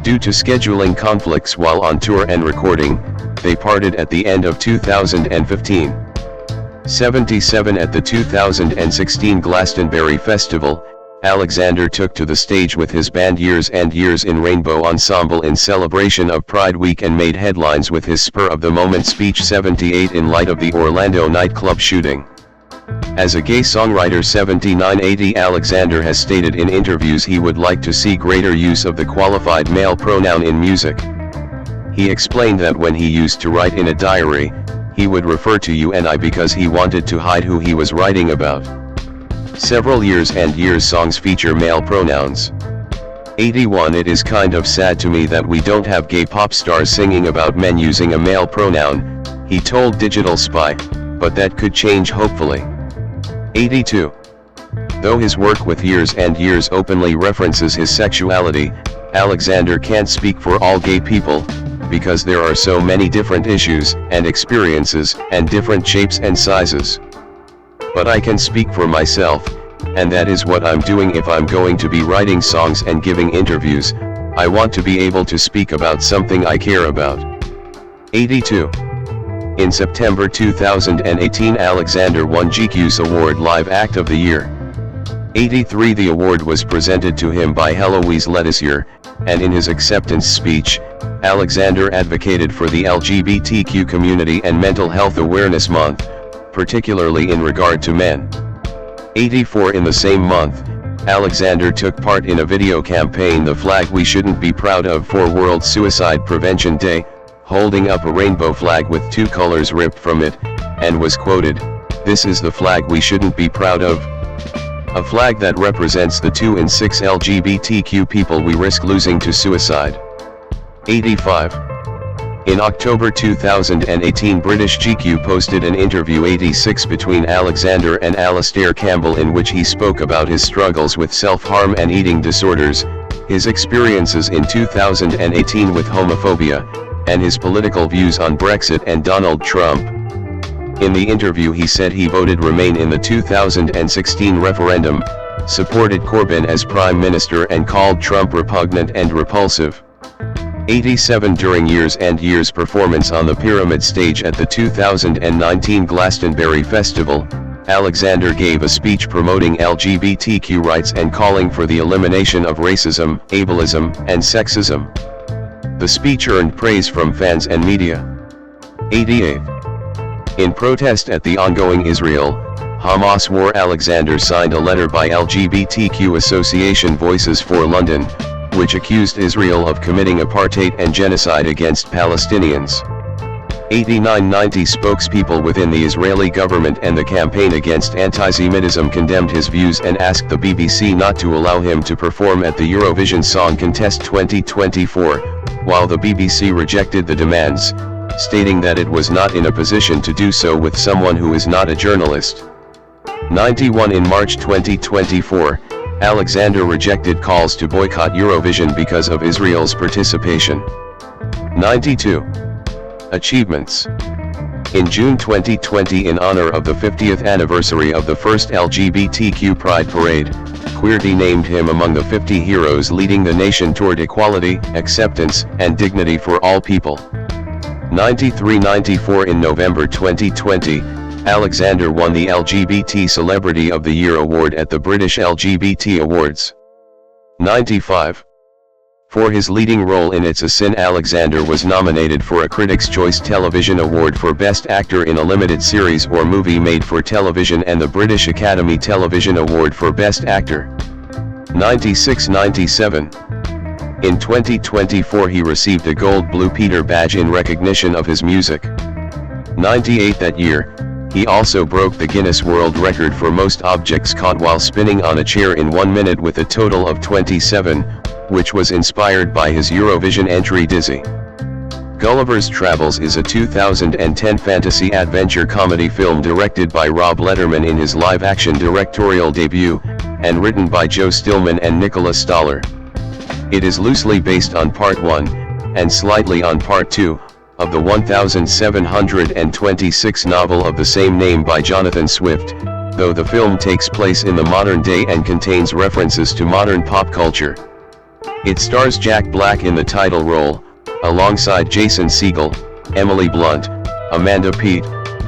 Speaker 1: Due to scheduling conflicts while on tour and recording, they parted at the end of 2015. 77 At the 2016 Glastonbury Festival, Alexander took to the stage with his band Years and Years in Rainbow Ensemble in celebration of Pride Week and made headlines with his spur-of-the-moment speech. 78 In light of the Orlando nightclub shooting. As a gay songwriter. 79-80 Alexander has stated in interviews he would like to see greater use of the qualified male pronoun in music. He explained that when he used to write in a diary, he would refer to you and I because he wanted to hide who he was writing about. Several Years and Years songs feature male pronouns. 81 It is kind of sad to me that we don't have gay pop stars singing about men using a male pronoun, he told Digital Spy, but that could change hopefully. 82. Though his work with Years and Years openly references his sexuality, Alexander can't speak for all gay people, because there are so many different issues and experiences and different shapes and sizes. But I can speak for myself, and that is what I'm doing. If I'm going to be writing songs and giving interviews, I want to be able to speak about something I care about. 82. In September 2018 Alexander won GQ's Award Live Act of the Year. 83 The award was presented to him by Heloise Lettizier, and in his acceptance speech, Alexander advocated for the LGBTQ community and Mental Health Awareness Month, particularly in regard to men. 84 In the same month, Alexander took part in a video campaign The Flag We Shouldn't Be Proud Of for World Suicide Prevention Day, holding up a rainbow flag with two colors ripped from it, and was quoted, "This is the flag we shouldn't be proud of. A flag that represents the 2 in 6 LGBTQ people we risk losing to suicide." 85. In October 2018 British GQ posted an interview 86 between Alexander and Alastair Campbell in which he spoke about his struggles with self-harm and eating disorders, his experiences in 2018 with homophobia, and his political views on Brexit and Donald Trump. In the interview he said he voted Remain in the 2016 referendum, supported Corbyn as Prime Minister and called Trump repugnant and repulsive. 87 During Years and Years performance on the Pyramid stage at the 2019 Glastonbury Festival, Alexander gave a speech promoting LGBTQ rights and calling for the elimination of racism, ableism, and sexism. The speech earned praise from fans and media. 88. In protest at the ongoing Israel-Hamas war Alexander signed a letter by LGBTQ Association Voices for London, which accused Israel of committing apartheid and genocide against Palestinians. 89-90 Spokespeople within the Israeli government and the campaign against anti-Semitism condemned his views and asked the BBC not to allow him to perform at the Eurovision Song Contest 2024, while the BBC rejected the demands, stating that it was not in a position to do so with someone who is not a journalist. 91 In March 2024, Alexander rejected calls to boycott Eurovision because of Israel's participation. 92. Achievements. In June 2020 in honor of the 50th anniversary of the first LGBTQ Pride Parade, Queerty named him among the 50 heroes leading the nation toward equality, acceptance, and dignity for all people. 93-94 In November 2020, Alexander won the LGBT Celebrity of the Year award at the British LGBT Awards. 95. For his leading role in It's a Sin Alexander was nominated for a Critics' Choice Television Award for Best Actor in a Limited Series or Movie Made for Television and the British Academy Television Award for Best Actor. 96-97. In 2024 he received a Gold Blue Peter badge in recognition of his music. 98 That year, He also broke the Guinness World Record for most objects caught while spinning on a chair in 1 minute with a total of 27, which was inspired by his Eurovision entry Dizzy. Gulliver's Travels is a 2010 fantasy adventure comedy film directed by Rob Letterman in his live-action directorial debut, and written by Joe Stillman and Nicholas Stoller. It is loosely based on Part 1, and slightly on Part 2, of the 1726 novel of the same name by Jonathan Swift, though the film takes place in the modern day and contains references to modern pop culture. It stars Jack Black in the title role, alongside Jason Segel, Emily Blunt, Amanda Peet,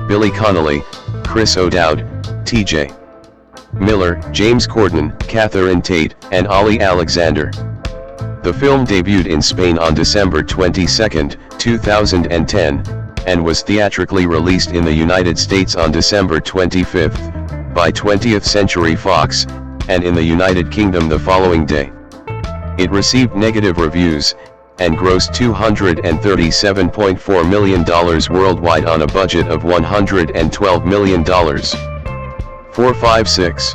Speaker 1: Billy Connolly, Chris O'Dowd, T.J. Miller, James Corden, Catherine Tate, and Ollie Alexander. The film debuted in Spain on December 22, 2010, and was theatrically released in the United States on December 25, by 20th Century Fox, and in the United Kingdom the following day. It received negative reviews, and grossed $237.4 million worldwide on a budget of $112 million. 456.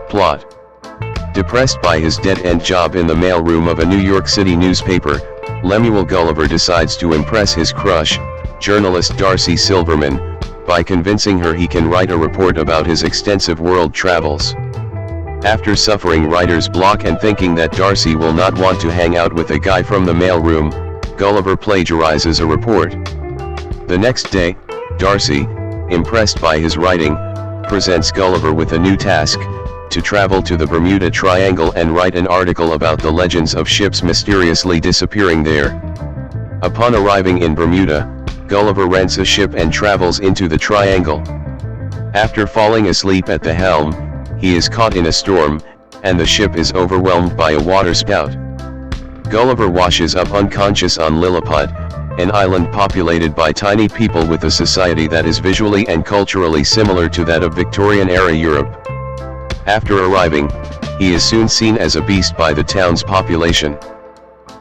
Speaker 1: Plot. Depressed by his dead-end job in the mailroom of a New York City newspaper, Lemuel Gulliver decides to impress his crush, journalist Darcy Silverman, by convincing her he can write a report about his extensive world travels. After suffering writer's block and thinking that Darcy will not want to hang out with a guy from the mailroom, Gulliver plagiarizes a report. The next day, Darcy, impressed by his writing, presents Gulliver with a new task: to travel to the Bermuda Triangle and write an article about the legends of ships mysteriously disappearing there. Upon arriving in Bermuda, Gulliver rents a ship and travels into the triangle. After falling asleep at the helm, he is caught in a storm, and the ship is overwhelmed by a waterspout. Gulliver washes up unconscious on Lilliput, an island populated by tiny people with a society that is visually and culturally similar to that of Victorian-era Europe. After arriving, he is soon seen as a beast by the town's population.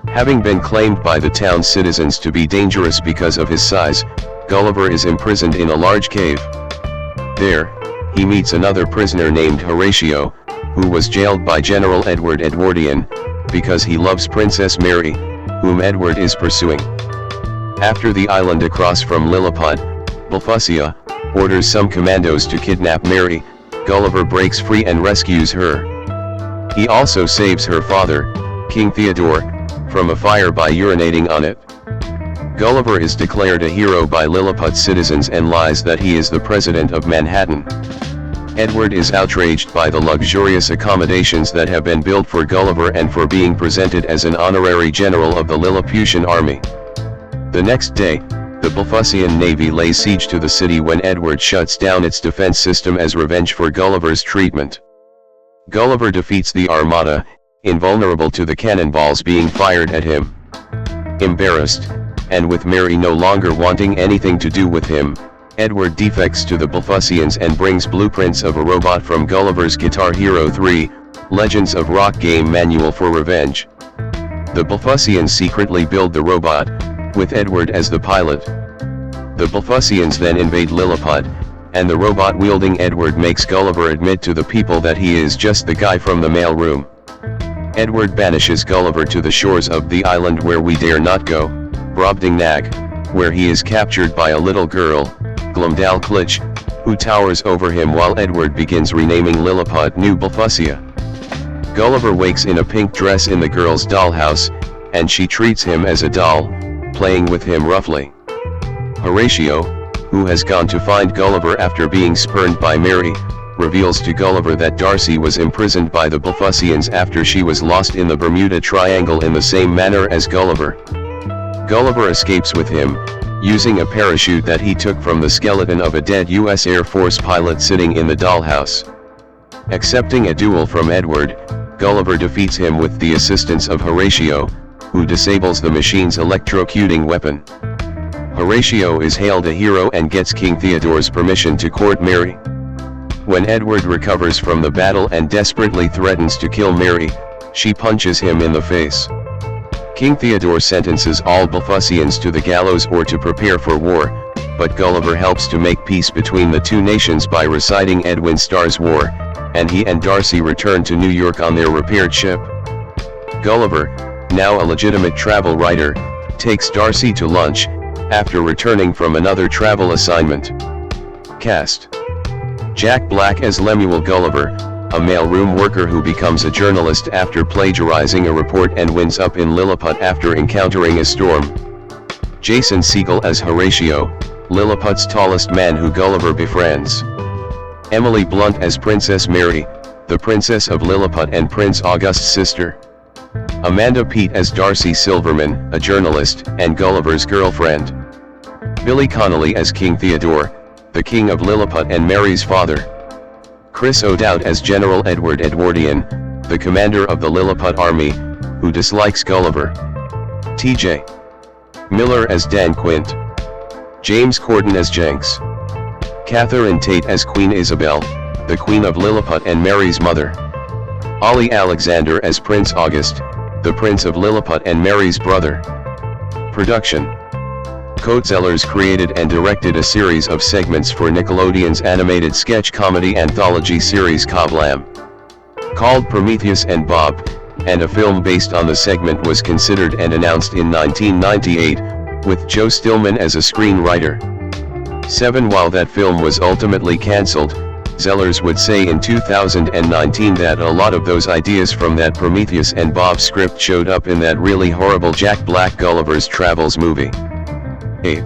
Speaker 1: Having been claimed by the town's citizens to be dangerous because of his size, Gulliver is imprisoned in a large cave. There, he meets another prisoner named Horatio, who was jailed by General Edward Edwardian, because he loves Princess Mary, whom Edward is pursuing. After the island across from Lilliput, Bulfusia, orders some commandos to kidnap Mary, Gulliver breaks free and rescues her. He also saves her father, King Theodore, from a fire by urinating on it. Gulliver is declared a hero by Lilliput citizens and lies that he is the president of Manhattan. Edward is outraged by the luxurious accommodations that have been built for Gulliver and for being presented as an honorary general of the Lilliputian army. The next day, the Bulfusian navy lays siege to the city when Edward shuts down its defense system as revenge for Gulliver's treatment. Gulliver defeats the armada, invulnerable to the cannonballs being fired at him. Embarrassed, and with Mary no longer wanting anything to do with him, Edward defects to the Bulfusians and brings blueprints of a robot from Gulliver's Guitar Hero 3, Legends of Rock game manual for revenge. The Bulfusians secretly build the robot, with Edward as the pilot. The Bulfusians then invade Lilliput, and the robot-wielding Edward makes Gulliver admit to the people that he is just the guy from the mailroom. Edward banishes Gulliver to the shores of the island where we dare not go, Brobdingnag, where he is captured by a little girl, Glumdalclitch, who towers over him while Edward begins renaming Lilliput New Bulfusia. Gulliver wakes in a pink dress in the girl's dollhouse, and she treats him as a doll, playing with him roughly. Horatio, who has gone to find Gulliver after being spurned by Mary, reveals to Gulliver that Darcy was imprisoned by the Bulfusians after she was lost in the Bermuda Triangle in the same manner as Gulliver. Gulliver escapes with him, using a parachute that he took from the skeleton of a dead U.S. Air Force pilot sitting in the dollhouse. Accepting a duel from Edward, Gulliver defeats him with the assistance of Horatio, who disables the machine's electrocuting weapon. Horatio is hailed a hero and gets King Theodore's permission to court Mary. When Edward recovers from the battle and desperately threatens to kill Mary, she punches him in the face. King Theodore sentences all Bulfusians to the gallows or to prepare for war, but Gulliver helps to make peace between the two nations by reciting Edwin Starr's War, and he and Darcy return to New York on their repaired ship. Gulliver, now a legitimate travel writer, takes Darcy to lunch, after returning from another travel assignment. Cast: Jack Black as Lemuel Gulliver, a mailroom worker who becomes a journalist after plagiarizing a report and winds up in Lilliput after encountering a storm. Jason Segel as Horatio, Lilliput's tallest man who Gulliver befriends. Emily Blunt as Princess Mary, the Princess of Lilliput and Prince August's sister. Amanda Peet as Darcy Silverman, a journalist and Gulliver's girlfriend. Billy Connolly as King Theodore, the King of Lilliput and Mary's father. Chris O'Dowd as General Edward Edwardian, the commander of the Lilliput army, who dislikes Gulliver. T.J. Miller as Dan Quint. James Corden as Jenks. Catherine Tate as Queen Isabel, the Queen of Lilliput and Mary's mother. Ollie Alexander as Prince August, the Prince of Lilliput and Mary's brother. Production: Coat Zellers created and directed a series of segments for Nickelodeon's animated sketch comedy anthology series Coblam, called Prometheus and Bob, and a film based on the segment was considered and announced in 1998, with Joe Stillman as a screenwriter. While that film was ultimately cancelled, Zellers would say in 2019 that a lot of those ideas from that Prometheus and Bob script showed up in that really horrible Jack Black Gulliver's Travels movie. 8.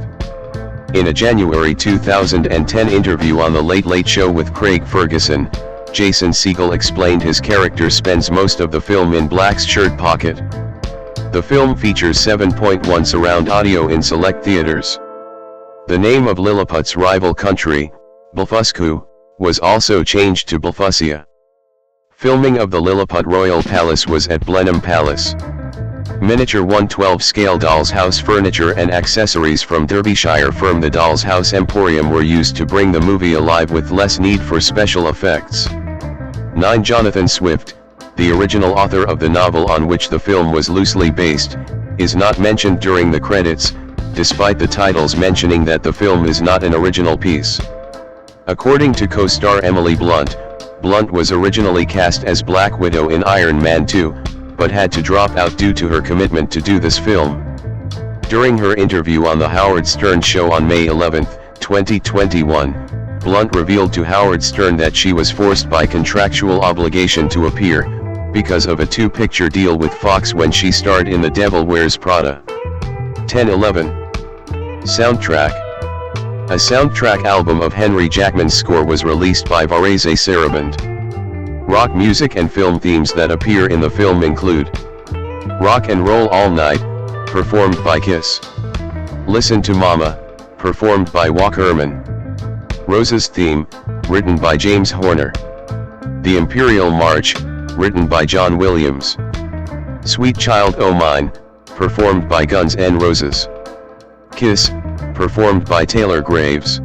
Speaker 1: In a January 2010 interview on The Late Late Show with Craig Ferguson, Jason Segel explained his character spends most of the film in Black's shirt pocket. The film features 7.1 surround audio in select theaters. The name of Lilliput's rival country, Blefuscu, was also changed to Blefuscia. Filming of the Lilliput Royal Palace was at Blenheim Palace. Miniature 1/12 scale Doll's House furniture and accessories from Derbyshire firm The Doll's House Emporium were used to bring the movie alive with less need for special effects. 9. Jonathan Swift, the original author of the novel on which the film was loosely based, is not mentioned during the credits, despite the titles mentioning that the film is not an original piece. According to co-star Emily Blunt, Blunt was originally cast as Black Widow in Iron Man 2, but had to drop out due to her commitment to do this film. During her interview on The Howard Stern Show on May 11, 2021, Blunt revealed to Howard Stern that she was forced by contractual obligation to appear, because of a two-picture deal with Fox when she starred in The Devil Wears Prada. 10-11. Soundtrack. A soundtrack album of Henry Jackman's score was released by Varese Sarabande. Rock music and film themes that appear in the film include Rock and Roll All Night, performed by Kiss. Listen to Mama, performed by Walk Herman. Rose's Theme, written by James Horner. The Imperial March, written by John Williams. Sweet Child O' Mine, performed by Guns N' Roses. Kiss, performed by Taylor Graves.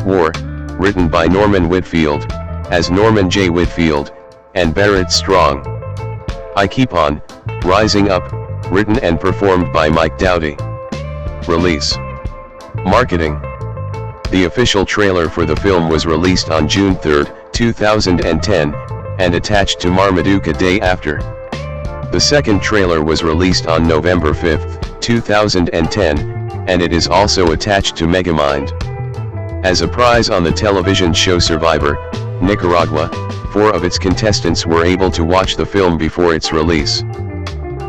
Speaker 1: War, written by Norman Whitfield, as Norman J. Whitfield, and Barrett Strong. I Keep On, Rising Up, written and performed by Mike Doughty. Release. Marketing. The official trailer for the film was released on June 3, 2010, and attached to Marmaduke a day after. The second trailer was released on November 5, 2010, and it is also attached to Megamind. As a prize on the television show Survivor, Nicaragua, 4 of its contestants were able to watch the film before its release.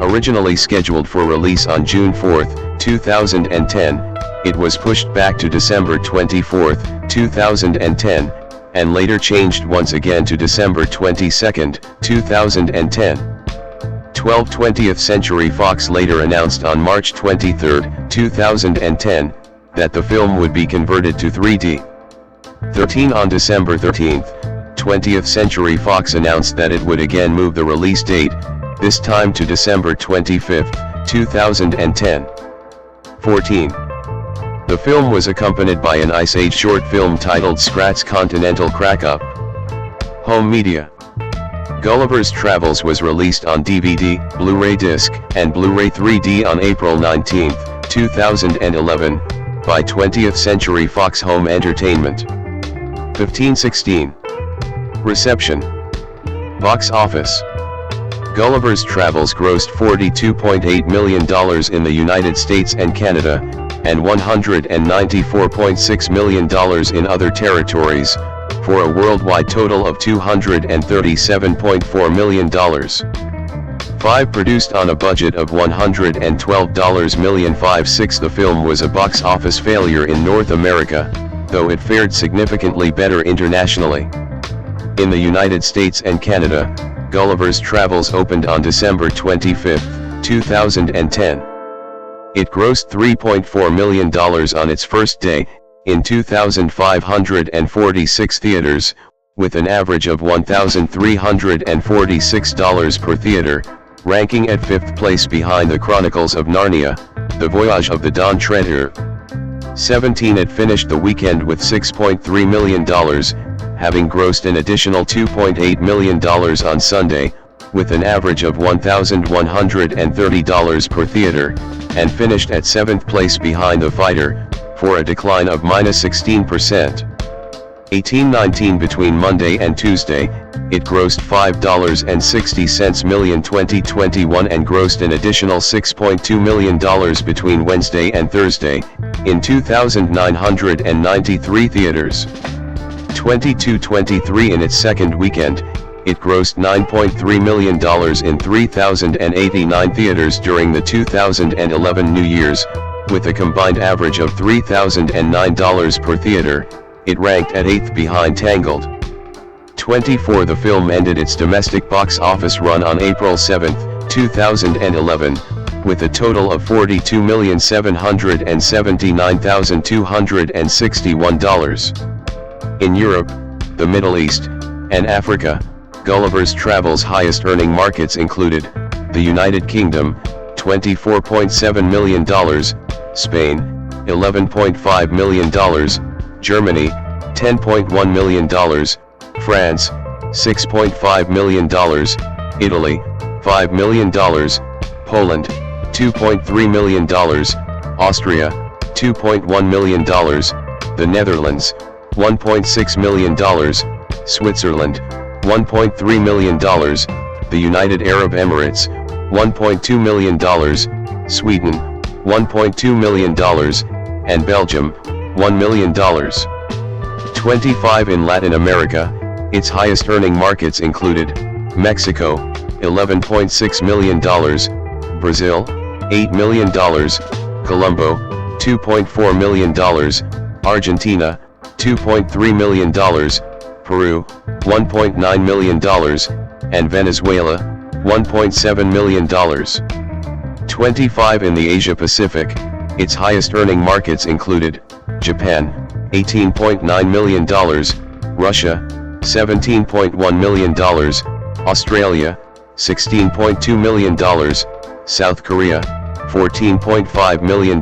Speaker 1: Originally scheduled for release on June 4, 2010, it was pushed back to December 24, 2010, and later changed once again to December 22, 2010. 20th Century Fox later announced on March 23, 2010, that the film would be converted to 3D. 13 On December 13, 20th Century Fox announced that it would again move the release date, this time to December 25, 2010. 14. The film was accompanied by an Ice Age short film titled Scrat's Continental Crack-Up. Home media. Gulliver's Travels was released on DVD, Blu-ray disc, and Blu-ray 3D on April 19, 2011, by 20th Century Fox Home Entertainment. 1516. Reception. Box office. Gulliver's Travels grossed $42.8 million in the United States and Canada, and $194.6 million in other territories, for a worldwide total of $237.4 million. 5. Produced on a budget of $112 million. 5/6. The film was a box office failure in North America, though it fared significantly better internationally. In the United States and Canada, Gulliver's Travels opened on December 25, 2010. It grossed $3.4 million on its first day, in 2,546 theaters, with an average of $1,346 per theater, ranking at 5th place behind The Chronicles of Narnia, The Voyage of the Dawn Treader. 17. It finished the weekend with $6.3 million, having grossed an additional $2.8 million on Sunday, with an average of $1,130 per theater, and finished at 7th place behind The Fighter, for a decline of -16%. 18-19. Between Monday and Tuesday, it grossed $5.60 million 2021 and grossed an additional $6.2 million between Wednesday and Thursday, in 2,993 theaters. 22-23. In its second weekend, it grossed $9.3 million in 3,089 theaters during the 2011 New Year's, with a combined average of $3,009 per theater. It ranked at 8th behind Tangled. 24. The film ended its domestic box office run on April 7, 2011, with a total of $42,779,261. In Europe, the Middle East, and Africa, Gulliver's Travels' highest earning markets included the United Kingdom, $24.7 million, Spain, $11.5 million, Germany, $10.1 million, France, $6.5 million, Italy, $5 million, Poland, $2.3 million, Austria, $2.1 million, the Netherlands, $1.6 million, Switzerland, $1.3 million, the United Arab Emirates, $1.2 million, Sweden, $1.2 million, and Belgium, $1 million. 25. In Latin America, its highest earning markets included Mexico, $11.6 million, Brazil, $8 million, Colombo, $2.4 million, Argentina, $2.3 million, Peru, $1.9 million, and Venezuela, $1.7 million. 25. In the Asia Pacific, its highest earning markets included Japan, $18.9 million, Russia, $17.1 million, Australia, $16.2 million, South Korea, $14.5 million,